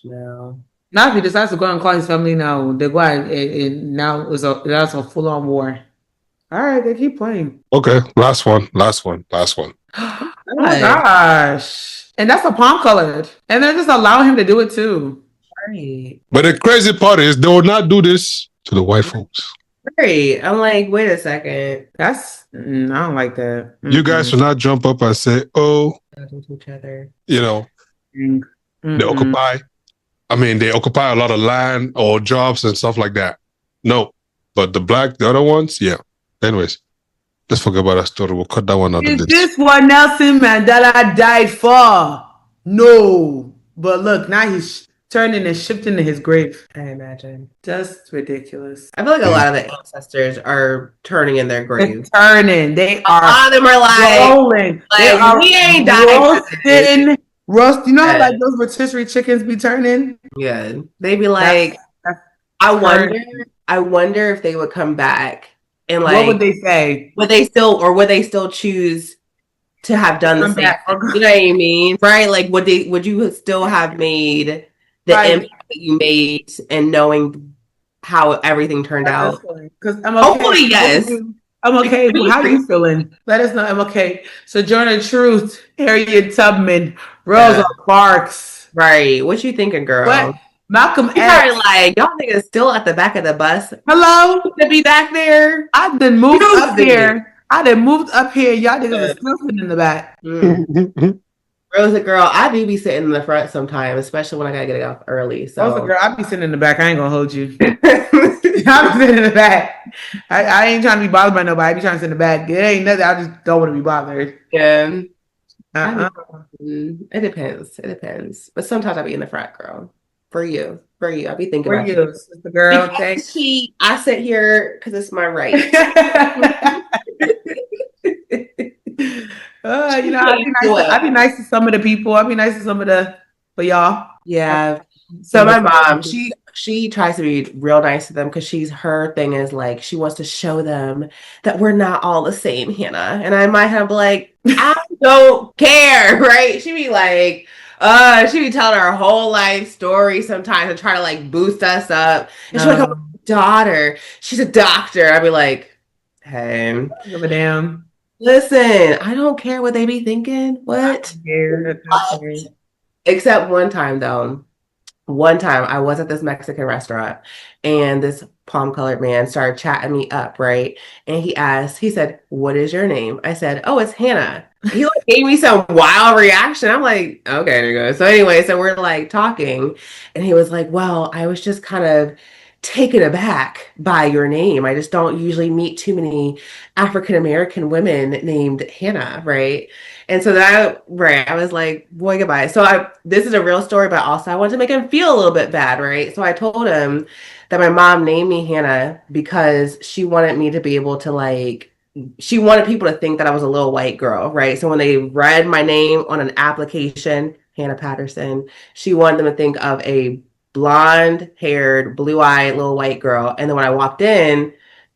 S3: No.
S2: Now if he decides to go and call his family now, they go and now that's a full-on war. All right, they keep playing.
S1: Okay, last one.
S2: Oh my gosh. And that's a palm colored. And they're just allowing him to do it too.
S3: Right.
S1: But the crazy part is they will not do this to the white folks.
S3: Right. I'm like, wait a second.
S2: I don't like that.
S1: You guys will not jump up and say, "Oh,
S3: each other."
S1: They occupy. I mean, they occupy a lot of land or jobs and stuff like that. No, but the other ones, yeah. Anyways, let's forget about that story. We'll cut that one out of
S2: Is
S1: this.
S2: this what Nelson Mandela died for? No. But look, now he's turning and shifting to his grave.
S3: I imagine.
S2: Just ridiculous.
S3: I feel like a lot of the ancestors are turning in their graves.
S2: Turning. They are.
S3: A lot of them are like,
S2: rolling. They are
S3: we ain't dying.
S2: Roast. You know how like those rotisserie chickens be turning?
S3: Yeah. They be like, I wonder if they would come back and like,
S2: what would they say?
S3: Would they still choose to have done the same? You know what I mean? Right? Like, would you still have made the impact that you made and knowing how everything turned out?
S2: Because I'm okay.
S3: Hopefully, yes.
S2: I'm okay. How are you feeling? Let us know. I'm okay. Sojourner Truth, Harriet Tubman, Rosa Parks.
S3: Right. What you thinking, girl?
S2: What? Malcolm X.
S3: Probably like, y'all niggas still at the back of the bus.
S2: Hello?
S3: To be back there?
S2: I done moved up here. Y'all niggas are still sitting in the back.
S3: Rosa, girl, I do be sitting in the front sometimes, especially when I gotta get off early. So,
S2: Rosa, girl, I be sitting in the back. I ain't gonna hold you. I be sitting in the back. I ain't trying to be bothered by nobody. I be trying to sit in the back. It ain't nothing. I just don't want to be bothered.
S3: Yeah. It depends. But sometimes I be in the front, girl. For you. I be thinking about you.
S2: Sister girl, thanks.
S3: I sit here because it's my right.
S2: I'd be nice to some of the people. I'd be nice to some of for y'all.
S3: Yeah. So my mom, she tries to be real nice to them because her thing is like she wants to show them that we're not all the same, Hannah. And I might have like, I don't care, right? She be like, she be telling her whole life story sometimes and try to like boost us up. And she's like, oh, my daughter, she's a doctor. I'd be like, hey,
S2: give a damn.
S3: Listen, I don't care what they be thinking. What?
S2: I don't care.
S3: Except one time though. one time I was at this Mexican restaurant and this palm-colored man started chatting me up, right? And he said, "What is your name?" I said, "Oh, it's Hannah." He like gave me some wild reaction. I'm like, okay, nigga. So anyway, so we're like talking, and he was like, "Well, I was just kind of taken aback by your name. I just don't usually meet too many African American women named Hannah, right?" And so right, I was like, boy, goodbye. So this is a real story, but also I wanted to make him feel a little bit bad, right? So I told him that my mom named me Hannah because she wanted me to be able to she wanted people to think that I was a little white girl, right? So when they read my name on an application, Hannah Patterson, she wanted them to think of a blonde haired, blue eyed little white girl. And then when I walked in,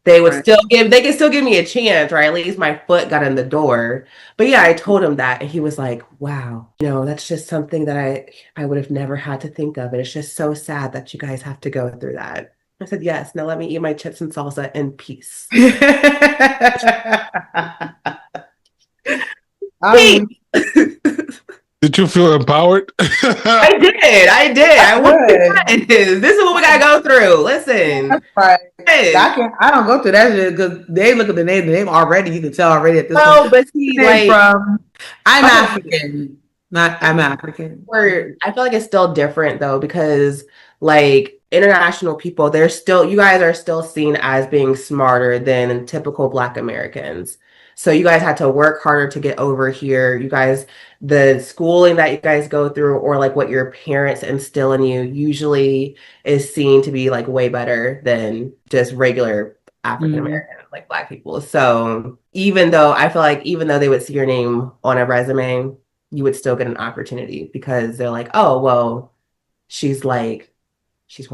S2: Right.
S3: they could still give me a chance, right? At least my foot got in the door. But yeah, I told him that, and he was like, "Wow, that's just something that I would have never had to think of. And it's just so sad that you guys have to go through that." I said, "Yes, now let me eat my chips and salsa in peace."
S2: I'm
S3: Peace.
S2: weak.
S1: Did you feel empowered?
S3: I did. I did. I was
S2: Good.
S3: this is what we gotta go through. Listen.
S2: That's right.
S3: Yes.
S2: I don't go through that shit because they look at the name already. You can tell already at this point.
S3: No, but see,
S2: Name from I'm
S3: okay,
S2: African. Not I'm African.
S3: I feel like it's still different though, because international people, you guys are still seen as being smarter than typical Black Americans. So you guys had to work harder to get over here. You guys, the schooling that you guys go through, or like what your parents instill in you, usually is seen to be like way better than just regular African American, like Black people. So even though I feel like even though they would see your name on a resume, you would still get an opportunity because they're like, "Oh, well, she's one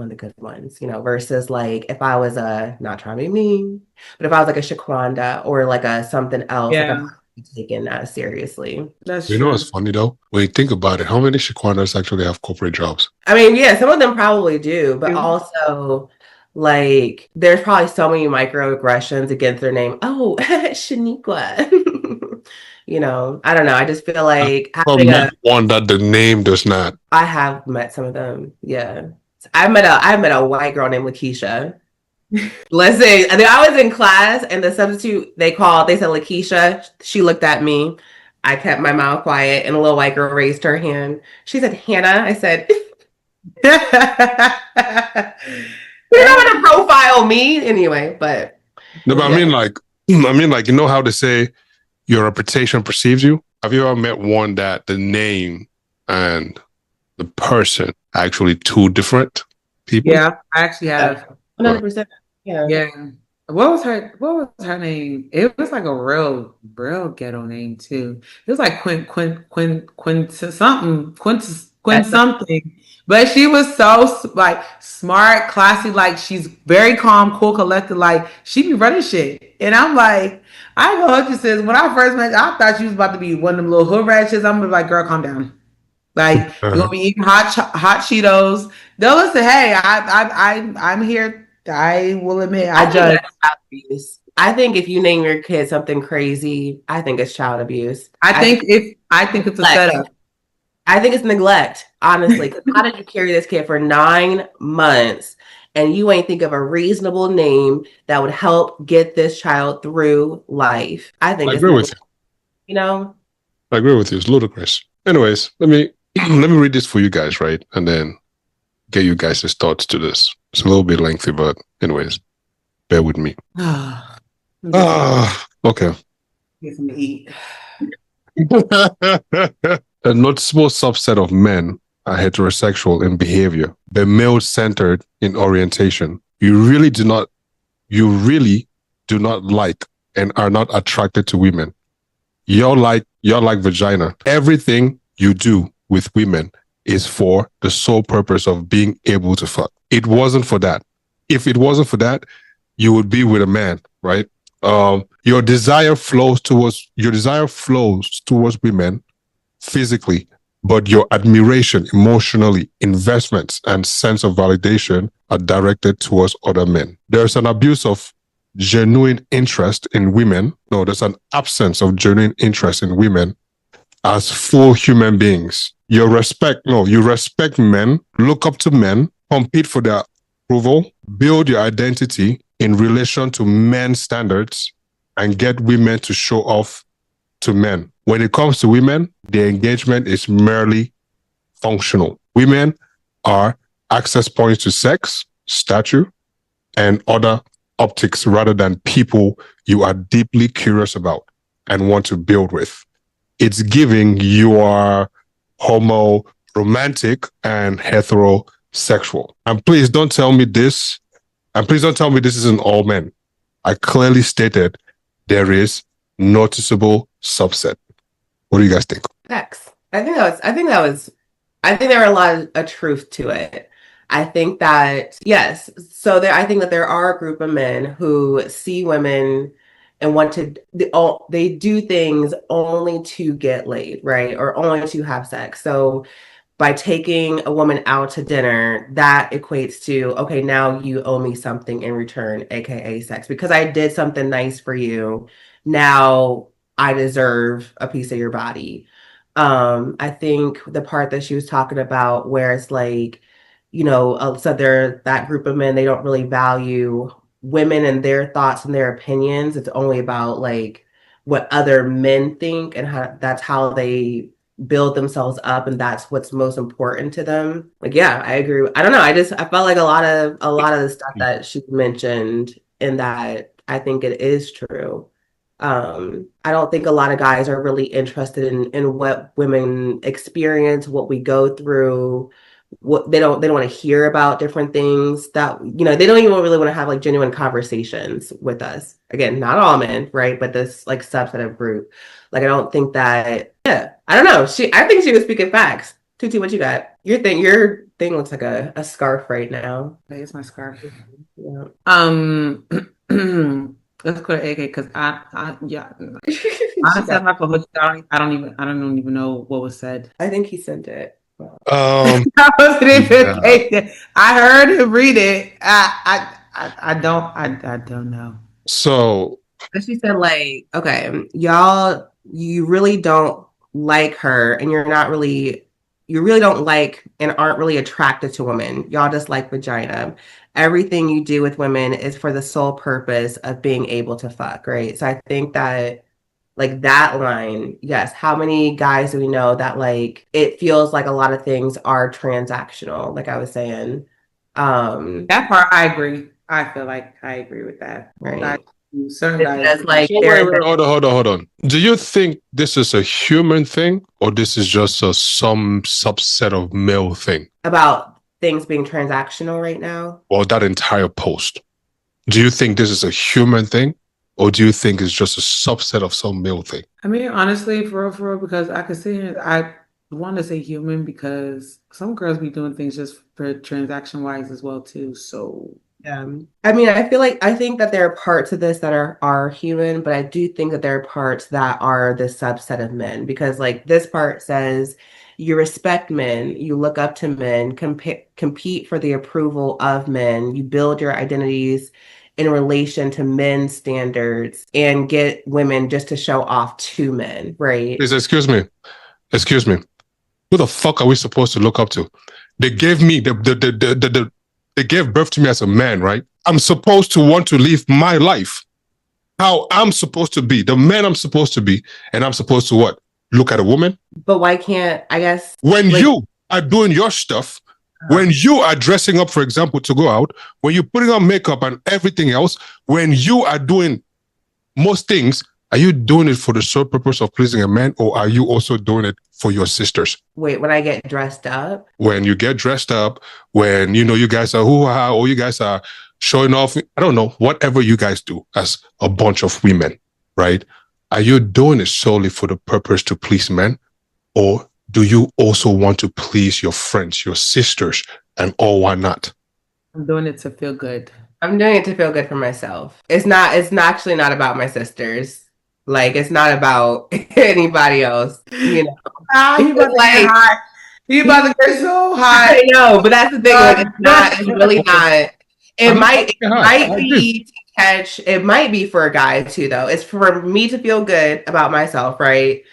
S3: of the good ones," versus like if I was not trying to be mean, but if I was like a Shaquanda or like a something else, like I'm
S2: Yeah,
S3: not taken as seriously.
S2: that's
S1: You know what's
S2: true.
S1: funny though? When you think about it, how many Shaquanas actually have corporate jobs?
S3: I mean, yeah, some of them probably do, but also like there's probably so many microaggressions against their name. Oh, Shaniqua. I don't know. I just feel
S1: I've
S3: like
S1: never met one that the name does not.
S3: I have met some of them. Yeah. I met a white girl named Lakeisha. Listen, I think I was in class and the substitute they said Lakeisha. She looked at me. I kept my mouth quiet and a little white girl raised her hand. She said, "Hannah." I said, "You're not gonna profile me anyway," but
S1: No, but
S3: yeah.
S1: I mean, like, you know how they say your reputation perceives you? Have you ever met one that the name and the person are actually two different people?
S2: Yeah, I actually have.
S3: 100%. Yeah.
S2: Yeah. What was her name? It was like a real ghetto name too. It was like Quinn something, Quinn
S3: That's
S2: something. But she was so like smart, classy, like she's very calm, cool, collected, like she be running shit. And I'm like, I ain't gonna hold you, sis. When I first met you, I thought she was about to be one of them little hood rat shits. I'm gonna be like, girl, calm down. Like you're gonna be eating hot Cheetos. They'll listen. Hey, I'm here. I will admit, I
S3: I think
S2: judge.
S3: that's child abuse. I think if you name your kid something crazy, I think it's child abuse.
S2: I think it's a
S3: Neglect.
S2: setup.
S3: I think it's neglect, honestly. 'Cause how did you carry this kid for 9 months and you ain't think of a reasonable name that would help get this child through life? I think
S1: I
S3: it's
S1: agree with
S3: neglect,
S1: you.
S3: you know?
S1: I agree with you. It's ludicrous. Anyways, let me let me read this for you guys, right? And then get you guys' thoughts to this. It's a little bit lengthy, but anyways, bear with me. Okay.
S2: Get some to eat.
S1: A noticeable subset of men are heterosexual in behavior. They're male-centered in orientation. You really do not like and are not attracted to women. You're like vagina. Everything you do with women is for the sole purpose of being able to fuck. It wasn't for that. If it wasn't for that, you would be with a man, right? Your desire flows towards women physically, but your admiration, emotionally, investments, and sense of validation are directed towards other men. There's an abuse of genuine interest in women. No, there's an absence of genuine interest in women as full human beings. You respect men, look up to men, compete for their approval, build your identity in relation to men's standards, and get women to show off to men. When it comes to women, the engagement is merely functional. Women are access points to sex, stature, and other optics rather than people you are deeply curious about and want to build with. It's giving you are homo, romantic, and heterosexual. And please don't tell me this. And please don't tell me this isn't all men. I clearly stated there is noticeable subset. What do you guys think?
S3: Facts. I think there were a lot of truth to it. I think that, yes. So I think that there are a group of men who see women and want to, they do things only to get laid, right? Or only to have sex. So by taking a woman out to dinner, that equates to, okay, now you owe me something in return, AKA sex, because I did something nice for you. Now I deserve a piece of your body. I think the part that she was talking about where it's like, so that group of men, they don't really value women and their thoughts and their opinions. It's only about like what other men think and that's how they build themselves up, and that's what's most important to them. Like, yeah, I agree. I don't know. I felt like a lot of the stuff that she mentioned in that, I think it is true. I don't think a lot of guys are really interested in what women experience, what we go through. What they don't want to hear about different things that, they don't even really want to have like genuine conversations with us. Again, not all men, right? But this like subset of group. Like, I don't think that, yeah, I don't know. I think she was speaking facts. Tutu, what you got? Your thing looks like a scarf right now.
S2: It's my scarf.
S3: Yeah.
S2: Let's go to AK because yeah. Honestly, I'm not gonna hold you. I don't even know what was said.
S3: I think he sent it.
S2: I wasn't even patient. I heard him read it. I don't know.
S1: So
S3: she said, like, okay, y'all, you really don't like her, and you really don't like and aren't really attracted to women. Y'all just like vagina. Everything you do with women is for the sole purpose of being able to fuck, right? So I think that, like, that line, yes. How many guys do we know that, like, it feels like a lot of things are transactional, like I was saying.
S2: That part, I agree. I feel like I agree with that.
S3: Right.
S2: Certain guys,
S1: like, hold on. Do you think this is a human thing, or this is just some subset of male thing?
S3: About things being transactional right now?
S1: Or that entire post. Do you think this is a human thing, or do you think it's just a subset of some male thing?
S2: I mean, honestly, for real, because I could see it. I want to say human because some girls be doing things just for transaction wise as well too. So
S3: yeah, I mean, I think that there are parts of this that are human, but I do think that there are parts that are the subset of men, because like this part says, you respect men, you look up to men, compete for the approval of men, you build your identities in relation to men's standards and get women just to show off to men, right?
S1: Please, excuse me. Who the fuck are we supposed to look up to? They gave me they gave birth to me as a man, right? I'm supposed to want to live my life how I'm supposed to be, the man I'm supposed to be, and I'm supposed to what? Look at a woman?
S3: But why can't, I guess...
S1: When you are doing your stuff, when you are dressing up, for example, to go out, when you're putting on makeup and everything else, when you are doing most things, are you doing it for the sole purpose of pleasing a man, or are you also doing it for your sisters?
S3: Wait, when I get dressed up?
S1: When you get dressed up, when, you guys are hoo-ha, or you guys are showing off, I don't know, whatever you guys do as a bunch of women, right? Are you doing it solely for the purpose to please men? Or do you also want to please your friends, your sisters, and all why not?
S2: I'm doing it to feel good.
S3: I'm doing it to feel good for myself. It's actually not about my sisters. Like, it's not about anybody else, you know.
S2: You about to get hot. You about to get so hot.
S3: I know, but that's the thing. Like, it's really not. It might be to catch. It might be for a guy too, though. It's for me to feel good about myself, right?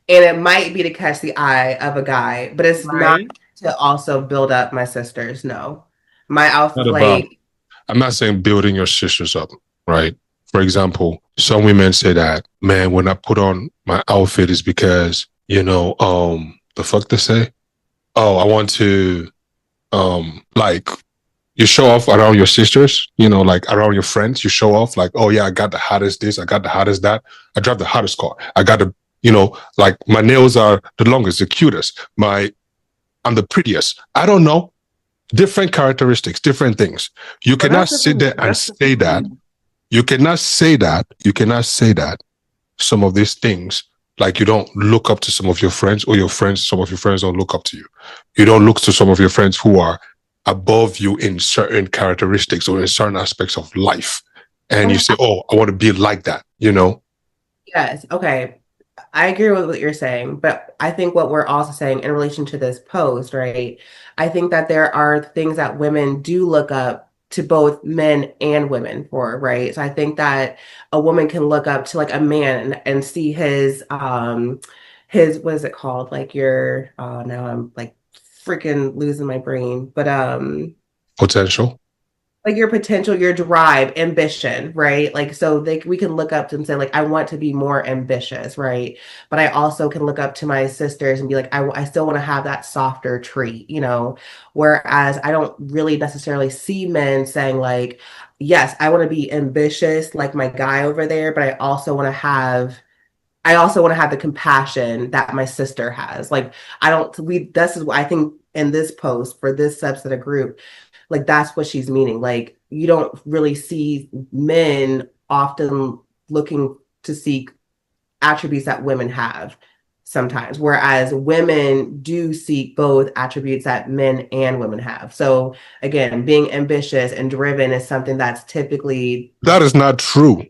S3: And it might be to catch the eye of a guy, but it's not
S2: Right.
S3: to also build up my sisters. No. My outfit,
S1: Not about,
S3: like,
S1: I'm not saying building your sisters up, right? For example, some women say that, man, when I put on my outfit is because, the fuck they say? Oh, I want to, like, you show off around your sisters, like around your friends, you show off like, oh yeah, I got the hottest this, I got the hottest that, I drive the hottest car, I got the, like my nails are the longest, the cutest, I'm the prettiest. I don't know. Different characteristics, different things. You cannot sit there and say that. You cannot say that. You cannot say that some of these things, like you don't look up to some of your friends, or some of your friends don't look up to you. You don't look to some of your friends who are above you in certain characteristics or in certain aspects of life. And you say, oh, I want to be like that,
S3: Yes. Okay. I agree with what you're saying, but I think what we're also saying in relation to this post, right? I think that there are things that women do look up to both men and women for, right? So I think that a woman can look up to like a man and see his what is it called? Like your now I'm like freaking losing my brain, but
S1: potential.
S3: like your potential, your drive, ambition, right? Like, so we can look up to and say, like, I want to be more ambitious, right? But I also can look up to my sisters and be like, I still want to have that softer trait, Whereas I don't really necessarily see men saying, like, yes, I want to be ambitious like my guy over there, but I also want to have the compassion that my sister has. Like, this is what I think in this post for this subset of group, like that's what she's meaning. Like you don't really see men often looking to seek attributes that women have sometimes, whereas women do seek both attributes that men and women have. So again, being ambitious and driven is something that's typically
S1: That is not true.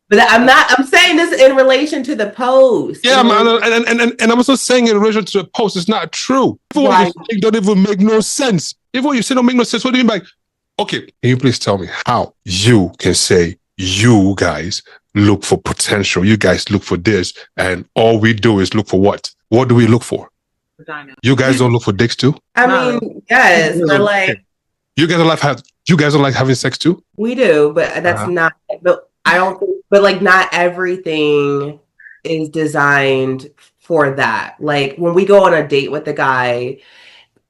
S3: but I'm saying this in relation to the post.
S1: Yeah, and I'm also saying in relation to the post, it's not true. Even what you saying don't even make no sense. Even what you say don't make no sense. What do you mean by, okay, can you please tell me how you can say you guys look for potential, you guys look for this, and all we do is look for what? What do we look for? Vagina. You guys don't look for dicks too?
S3: I mean, yes, but like
S1: you guys don't like having sex too?
S3: We do, but that's not. But I don't think. But like, not everything is designed for that. Like when we go on a date with a guy,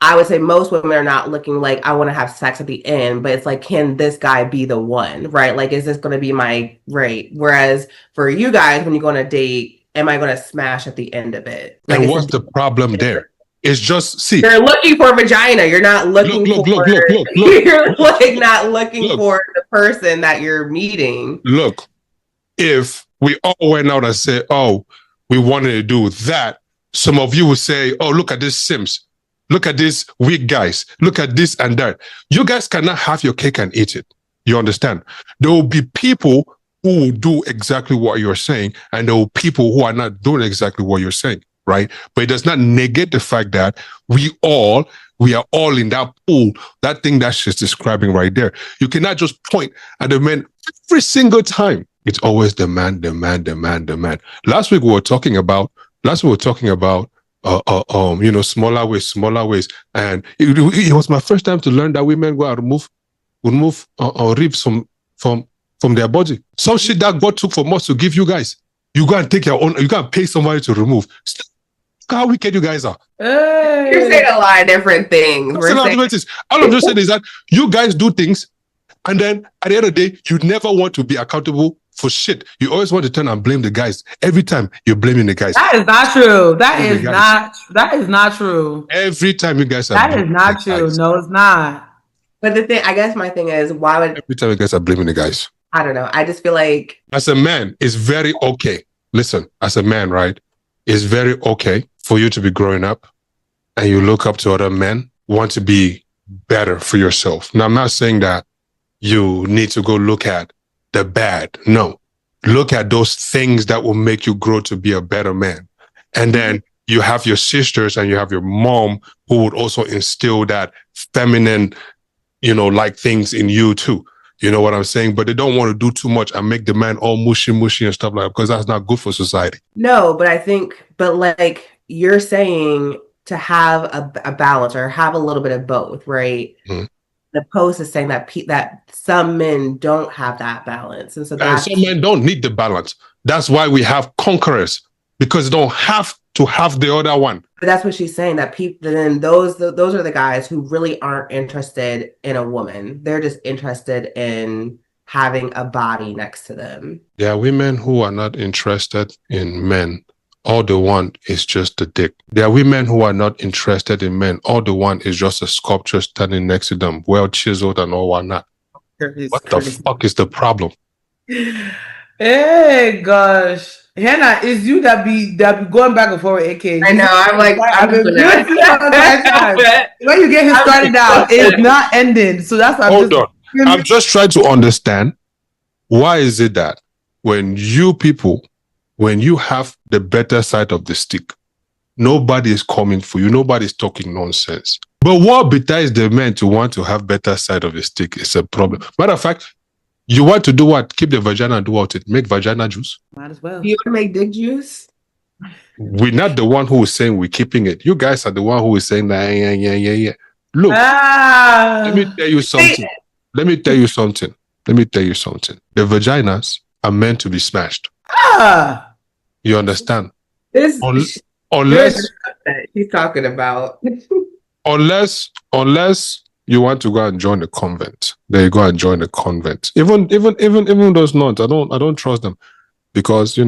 S3: I would say most women are not looking like I want to have sex at the end, but it's like, can this guy be the one, right? Like, is this going to be my right? Whereas for you guys, when you go on a date, am I going to smash at the end of it? Like,
S1: and what's the problem there? It's just, see,
S3: you're looking for a vagina. You're not looking
S1: look.
S3: You're like not looking for the person that you're meeting.
S1: Look, if we all went out and said, oh, we wanted to do that, some of you would say, oh, look at this Sims. Look at these weak guys. Look at this and that. You guys cannot have your cake and eat it. You understand? There will be people who will do exactly what you're saying, and there will be people who are not doing exactly what you're saying, right? But it does not negate the fact that we are all in that pool, that thing that she's describing right there. You cannot just point at the men every single time. It's always the man. Last week we were talking about, smaller ways. And it was my first time to learn that women go and remove ribs from their body. Some shit that God took from us to give you guys. You go and take your own, you go and pay somebody to remove. Look how wicked you guys are.
S3: Hey. You're saying a lot of different things.
S1: All I'm just saying is that you guys do things, and then at the end of the day, you never want to be accountable for shit. You always want to turn and blame the guys. Every time you're blaming the guys.
S2: That is not true. That is not true.
S1: Every time you guys are
S2: that is not true. Guys. No, it's not.
S3: But the thing, I guess my thing is, why would
S1: every time you guys are blaming the guys?
S3: I don't know. I just feel like
S1: as a man, it's very okay. Listen, as a man, right? It's very okay for you to be growing up and you look up to other men, want to be better for yourself. Now, I'm not saying that you need to go look at the bad. No. Look at those things that will make you grow to be a better man. And then you have your sisters and you have your mom who would also instill that feminine, like things in you too. You know what I'm saying? But they don't want to do too much and make the man all mushy and stuff like that, because that's not good for society.
S3: No, but I think, but like you're saying to have a balance or have a little bit of both, right?
S1: Mm-hmm.
S3: The post is saying that that some men don't have that balance. And so
S1: And some men don't need the balance. That's why we have conquerors, because they don't have to have the other one.
S3: But that's what she's saying, that people, then those are the guys who really aren't interested in a woman. They're just interested in having a body next to them.
S1: There are women who are not interested in men. All they want is just the dick. There are women who are not interested in men. All they want is just a sculpture standing next to them, well chiseled and all whatnot. What the fuck is the problem?
S2: Hey gosh, Hannah, it's you that be going back and forth with AK.
S3: I know. I'm like,
S2: when you get him started out, it's not ending. So that's why
S1: hold on. I'm just trying to understand, why is it that when you have the better side of the stick, nobody is coming for you, nobody's talking nonsense. But what betides the men to want to have better side of the stick is a problem. Matter of fact, you want to do what? Keep the vagina and do what? Make vagina juice?
S2: Might as well.
S3: Do you want to make dick juice?
S1: We're not the one who is saying we're keeping it. You guys are the one who is saying that, yeah. Look, let me tell you something. The vaginas are meant to be smashed. You understand? Unless
S3: he's talking about.
S1: unless you want to go and join the convent, then you go and join the convent. Even those nuns, I don't trust them, because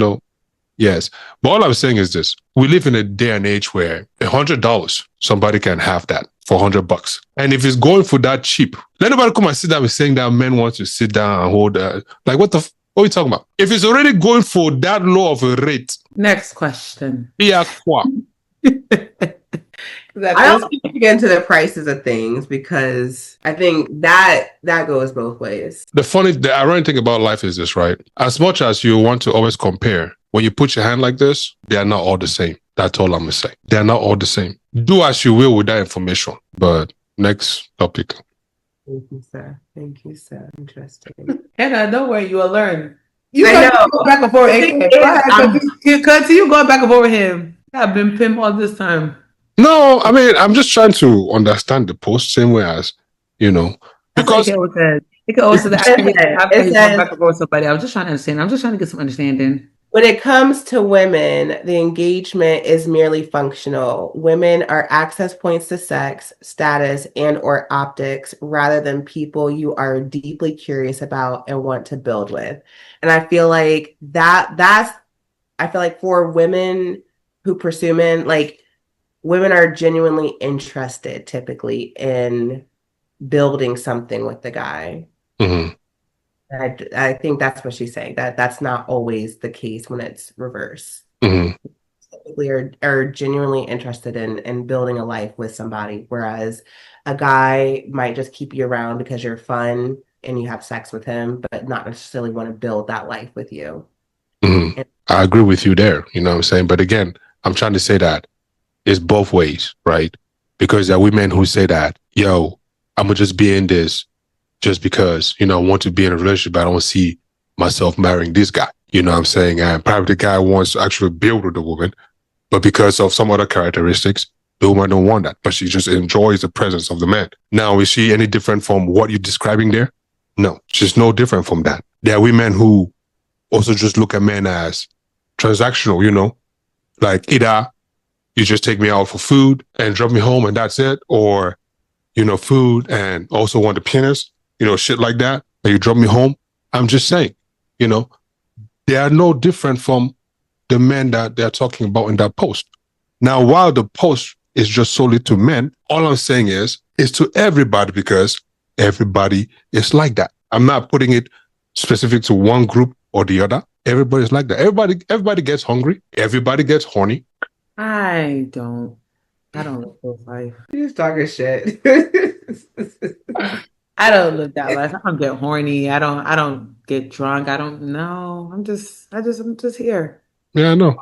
S1: yes. But all I'm saying is this: we live in a day and age where $100 somebody can have that for $100, and if it's going for that cheap, let nobody come and sit down and saying that men want to sit down and hold. Like what are you talking about? If it's already going for that low of a rate.
S2: Next question.
S1: Yeah,
S3: I don't think you get into the prices of things, because I think that goes both ways.
S1: The ironic thing about life is this, right? As much as you want to always compare, when you put your hand like this, they are not all the same. That's all I'm gonna say. They are not all the same. Do as you will with that information. But next topic.
S3: Thank you, sir. Interesting.
S2: Hannah, don't worry, you will learn.
S3: I know.
S2: Go back and forth. Continue going back and forth with him. I've been pimp all this time.
S1: No, I mean, I'm just trying to understand the post, same way as, because
S2: it could also after he's going back and forth with somebody. I was just trying to understand. I'm just trying to get some understanding.
S3: When it comes to women, the engagement is merely functional. Women are access points to sex, status, and or optics, rather than people you are deeply curious about and want to build with. And I feel like I feel like for women who pursue men, like, women are genuinely interested typically in building something with the guy.
S1: Mm-hmm.
S3: I think that's what she's saying, that's not always the case when it's reverse.
S1: Mm-hmm.
S3: Typically are genuinely interested in building a life with somebody, whereas a guy might just keep you around because you're fun and you have sex with him, but not necessarily want to build that life with you.
S1: Mm-hmm. I agree with you there, you know what I'm saying? But again, I'm trying to say that it's both ways, right? Because there are women who say that, yo, I'm gonna just be in this just because, I want to be in a relationship, but I don't see myself marrying this guy. You know what I'm saying? And probably the guy wants to actually build with the woman, but because of some other characteristics, the woman don't want that, but she just enjoys the presence of the man. Now, is she any different from what you're describing there? No, she's no different from that. There are women who also just look at men as transactional, like either you just take me out for food and drop me home and that's it, or, food and also want the penis, shit like that, and you drop me home. I'm just saying, they are no different from the men that they're talking about in that post. Now, while the post is just solely to men, all I'm saying is to everybody, because everybody is like that. I'm not putting it specific to one group or the other. Everybody's like that. Everybody gets hungry. Everybody gets horny.
S2: I don't live those life.
S3: You're just talking shit.
S2: I don't live that life. I don't get horny. I don't get drunk. I don't know. I'm just here.
S1: Yeah, I know.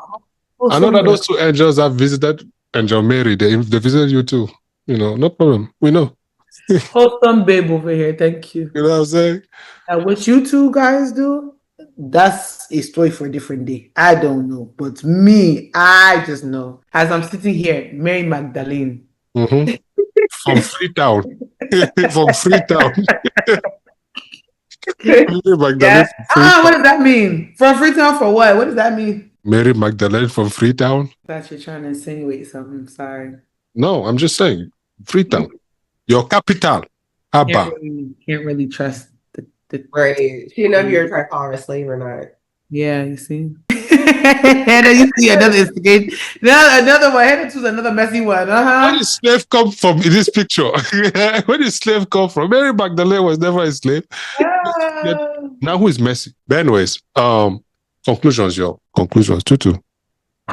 S1: I know that those two angels have visited Angel Mary. They visited you too. No problem. We know.
S2: Wholesome babe over here. Thank you.
S1: You know what I'm saying?
S2: What you two guys do, that's a story for a different day. I don't know. But me, I just know. As I'm sitting here, Mary Magdalene.
S1: Mm-hmm. From Freetown. From Freetown. Mary Magdalene from Freetown.
S2: What does that mean? From Freetown for what? What does that mean?
S1: Mary Magdalene from Freetown?
S2: I thought you're trying to insinuate something. Sorry.
S1: No, I'm just saying. Freetown. Your capital. Abba.
S2: Can't really trust the
S3: Right. You know if you're trying to call her a slave or not.
S2: Yeah, you see. And then you see another instigate. Another one. Hannah choose another messy one.
S1: Where did slave come from in this picture? Where did slave come from? Mary Magdalene was never a slave. Now who is Messi? But anyways, conclusions, yo. Conclusions. Tutu.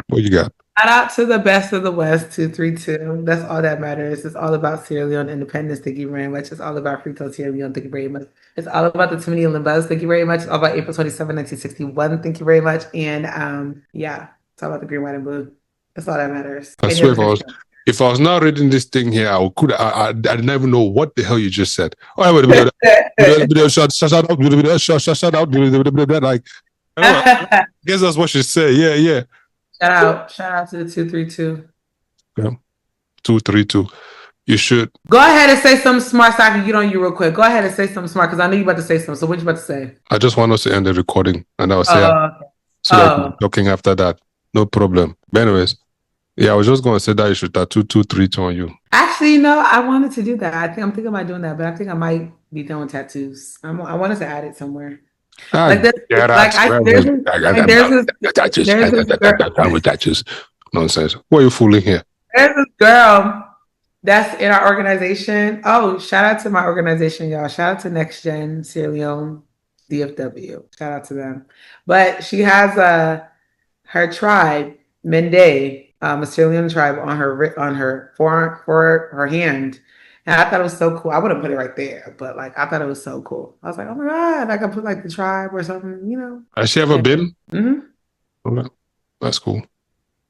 S1: What you got?
S2: Shout out to the best of the West, 232. That's all that matters. It's all about Sierra Leone independence. Thank you very much. It's all about Free Sierra Leone. Thank you very much. It's all about the Timothy and Limbas. Thank you very much. It's all about April 27, 1961. Thank you very much. And yeah, it's all about the green, white, and blue. That's all that matters.
S1: I swear, if I was not reading this thing here, I didn't even know what the hell you just said. Oh, shout out. Like, I guess that's what she said. Yeah.
S2: Shout out to the 232.
S1: Yeah. 232. You should
S2: go ahead and say something smart so I can get on you real quick. Go ahead and say something smart because I know you're about to say something. So what you about to say?
S1: I just want us to end the recording and I'll say talking after that. No problem. But anyways, yeah, I was just gonna say that you should tattoo 232 on you.
S2: Actually, no, I wanted to do that. I'm thinking about doing that, but I think I might be done with tattoos. I wanted to add it somewhere. Nonsense.
S1: What are you fooling here?
S2: There's this girl that's in our organization. Oh, shout out to my organization, y'all. Shout out to Next Gen Sierra Leone DFW. Shout out to them. But she has her tribe, Mende, a Sierra Leone tribe, on her forearm, for her hand. And I thought it was so cool. I wouldn't put it right there, but like I thought it was so cool. I was like, oh my God, I could put like the tribe or something, you know.
S1: Has she ever been?
S2: Mm-hmm.
S1: Okay. That's cool.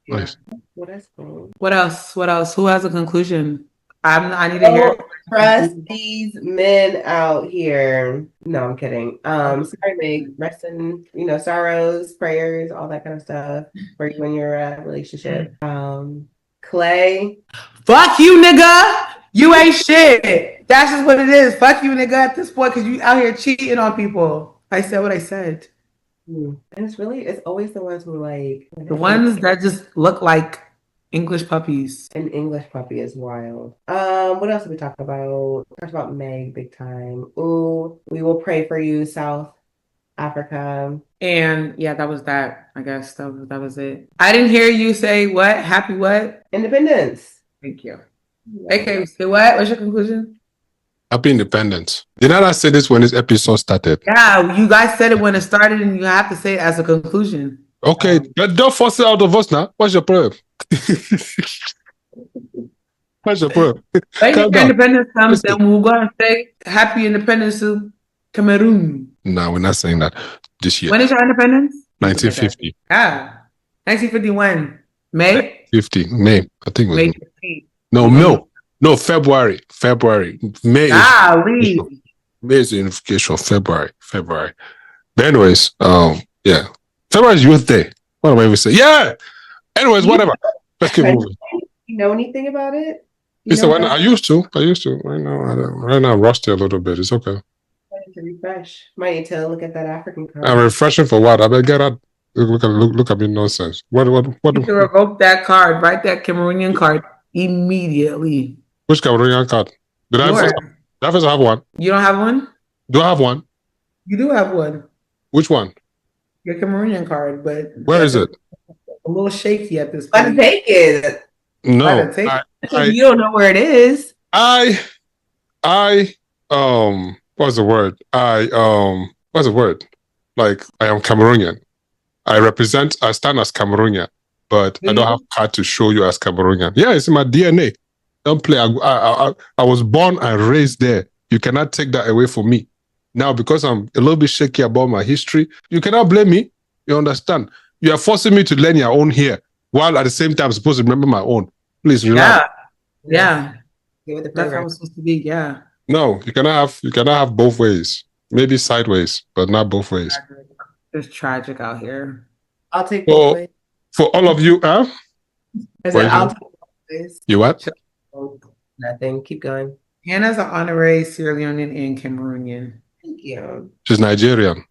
S3: Yeah.
S1: Nice.
S3: Well, that's cool.
S2: What else? Who has a conclusion? I need to hear.
S3: Trust these men out here. No, I'm kidding. Sorry, Meg. Rest in, sorrows, prayers, all that kind of stuff for you in your relationship. Klay.
S2: Fuck you, nigga. You ain't shit. That's just what it is. Fuck you, nigga, at this point, because you out here cheating on people. I said what I said.
S3: And it's always the ones who like
S2: the ones that just look like English puppies.
S3: An English puppy is wild. What else did we talk about? We talked about Meg big time. Ooh, we will pray for you, South Africa.
S2: And yeah, that was that. I guess that was it. I didn't hear you say what? Happy what?
S3: Independence.
S2: Thank you. Okay, say what? What's your conclusion?
S1: Happy independence. Did not I say this when this episode started?
S2: Yeah, you guys said it when it started, and you have to say it as a conclusion.
S1: Okay, don't force it out of us now. What's your problem? What's your problem?
S2: When your independence comes, then we're going to say happy independence to Cameroon.
S1: No, we're not saying that this year.
S2: When is your independence?
S1: 1950.
S2: 1951. May?
S1: 50. May. I think it was
S2: May
S1: 15th. No, February. May is the unification. February. But anyways, yeah. February is Youth Day. What am I even saying? Yeah. Anyways, whatever. Let's keep moving.
S3: You know anything about it?
S1: I used to. Right now, I'm rusty a little bit. It's okay.
S3: I need to refresh. Might need to look at that African card.
S1: I'm refreshing for what? I better get out. Look at me nonsense. What?
S2: You need to revoke that card. Write that Cameroonian card immediately.
S1: Which Cameroonian card? Did I first have one?
S2: You don't have one?
S1: Do I have one?
S2: You do have one.
S1: Which one?
S2: Your Cameroonian card, but
S1: where is it?
S2: A little shaky at this point.
S3: Let's take it.
S1: No,
S3: you don't know where it is.
S1: What's the word? What's the word? Like, I am Cameroonian. I stand as Cameroonian, but I don't have a card to show you as Cameroonian. Yeah, it's in my DNA. Don't play. I was born and raised there. You cannot take that away from me. Now, because I'm a little bit shaky about my history, you cannot blame me. You understand? You are forcing me to learn your own here, while at the same time I'm supposed to remember my own. Please relax.
S2: Yeah.
S3: Give it the
S2: That's how
S3: flavor.
S2: it's supposed to be. Yeah.
S1: No, you cannot have both ways. Maybe sideways, but not both ways.
S2: It's tragic out here.
S3: I'll take both
S1: So
S3: ways.
S1: for all of you,
S3: I
S1: what
S3: said,
S1: is
S3: I'll
S1: it?
S3: take both ways.
S1: You what?
S3: Nothing. Keep going.
S2: Hannah's an honorary Sierra Leonean and Cameroonian.
S3: Thank you.
S1: She's Nigerian.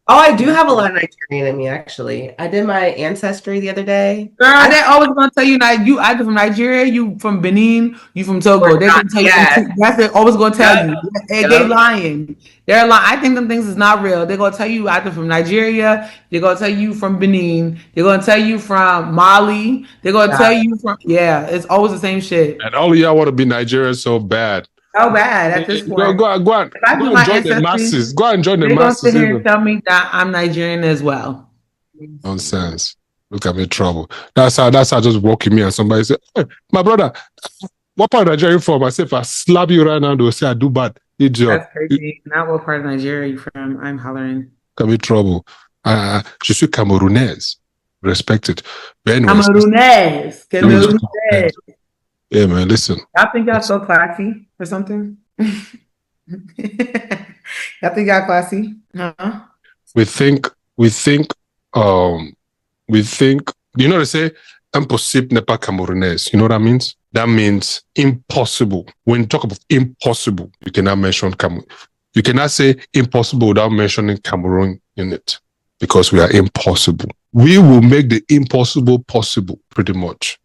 S3: Oh, I do have a lot of Nigerian in me, actually. I did my ancestry the other day.
S2: Girl, they always gonna tell you that you either from Nigeria, you from Benin, you from Togo. They can tell you that's they always gonna tell you. They lying. They're lying. I think them things is not real. They're gonna tell you either from Nigeria, they're gonna tell you from Benin, they're gonna tell you from Mali, they're gonna tell you from it's always the same shit.
S1: And all of y'all want to be Nigerian so bad.
S2: So bad at this point.
S1: Go and join the masses. Go and join the masses.
S2: They're gonna sit here and tell me that I'm Nigerian as well.
S1: Nonsense. Look at me trouble. That's how just walking me and somebody said, hey, my brother, what part of Nigeria you from? I said, if I slap you right now, they'll say I do bad. Idiot.
S2: That's crazy. Not what part of Nigeria you from. I'm hollering.
S1: Look at me trouble. Je suis Camerounaise. Respect it. But anyways,
S2: Camerounaise.
S1: Yeah, man, listen.
S2: Y'all think y'all so classy or something? Y'all think y'all classy? Uh-huh.
S1: We think, you know, they say, impossible n'est pas camerounaise. You know what that means? That means impossible. When you talk about impossible, you cannot mention Cameroon. You cannot say impossible without mentioning Cameroon in it because we are impossible. We will make the impossible possible, pretty much.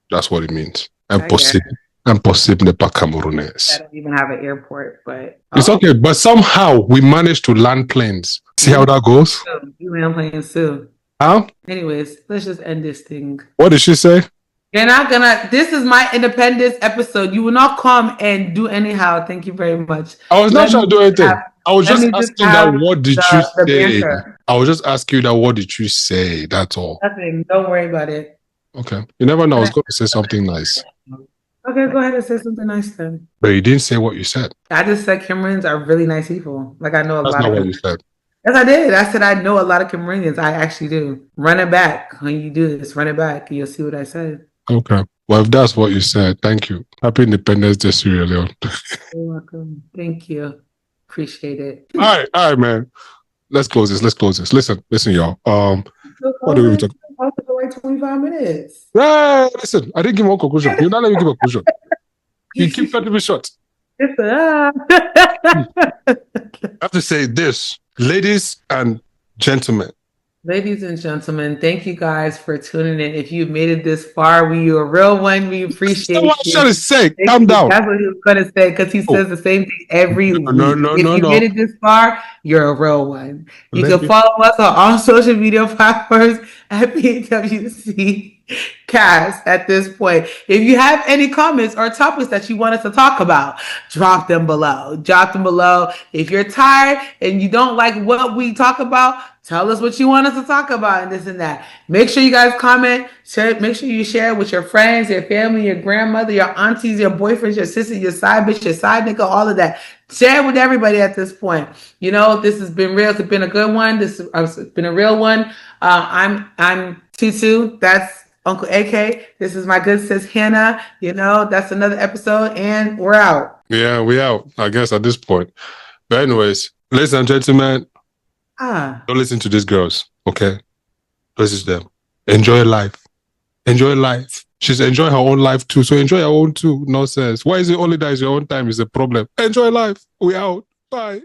S1: That's what it means. Impossible n'est pas camerounaise.
S2: I don't even have an airport, but
S1: it's okay. But somehow we managed to land planes. See how that goes?
S2: You land planes too.
S1: How?
S2: Anyways, let's just end this thing.
S1: What did she say?
S2: You're not gonna. This is my independence episode. You will not come and do anyhow. Thank you very much.
S1: I was not trying to do anything. I was just asking that. What did you say? I was just asking you that. What did you say? That's all.
S2: Nothing. Don't worry about it.
S1: Okay. You never know. I was going to say something nice.
S2: Okay, go ahead and say something nice then.
S1: But you didn't say what you said.
S2: I just said Cameroons are really nice people. Like I know a lot.
S1: That's not what you said.
S2: Yes, I did. I said I know a lot of Cameroonians. I actually do. Run it back when you do this. Run it back. And you'll see what I said.
S1: Okay. Well, if that's what you said, thank you. Happy Independence Day, Sierra Leone.
S2: You're welcome. Thank you. Appreciate it.
S1: All right, man. Let's close this. Listen, y'all. What do we talk?
S2: Wait 25 minutes.
S1: Right. Listen, I didn't give one conclusion. You're not letting me give a conclusion. You keep cutting me short. I have to say this, ladies and gentlemen.
S2: Ladies and gentlemen, thank you guys for tuning in. If you made it this far, you're a real one. We appreciate you.
S1: That's what I'm trying to say. Calm down.
S2: That's what he was going to say because he says the same thing every week. If you made it this far, you're a real one. You can follow us on all social media platforms at PWC Cast at this point. If you have any comments or topics that you want us to talk about, drop them below. If you're tired and you don't like what we talk about, tell us what you want us to talk about and this and that. Make sure you guys comment. Make sure you share with your friends, your family, your grandmother, your aunties, your boyfriends, your sisters, your side bitch, your side nigga, all of that. Share it with everybody at this point. You know, this has been real. It's been a good one. This has been a real one. I'm Tutu. That's Uncle AK. This is my good sis Hannah. You know, that's another episode, and we're out.
S1: Yeah, we out, I guess, at this point. But anyways, ladies and gentlemen, don't listen to these girls, okay? Listen to them. Enjoy life. She's enjoying her own life too, so enjoy your own too. Nonsense. Why is it only that it's your own time is a problem? Enjoy life. We out. Bye.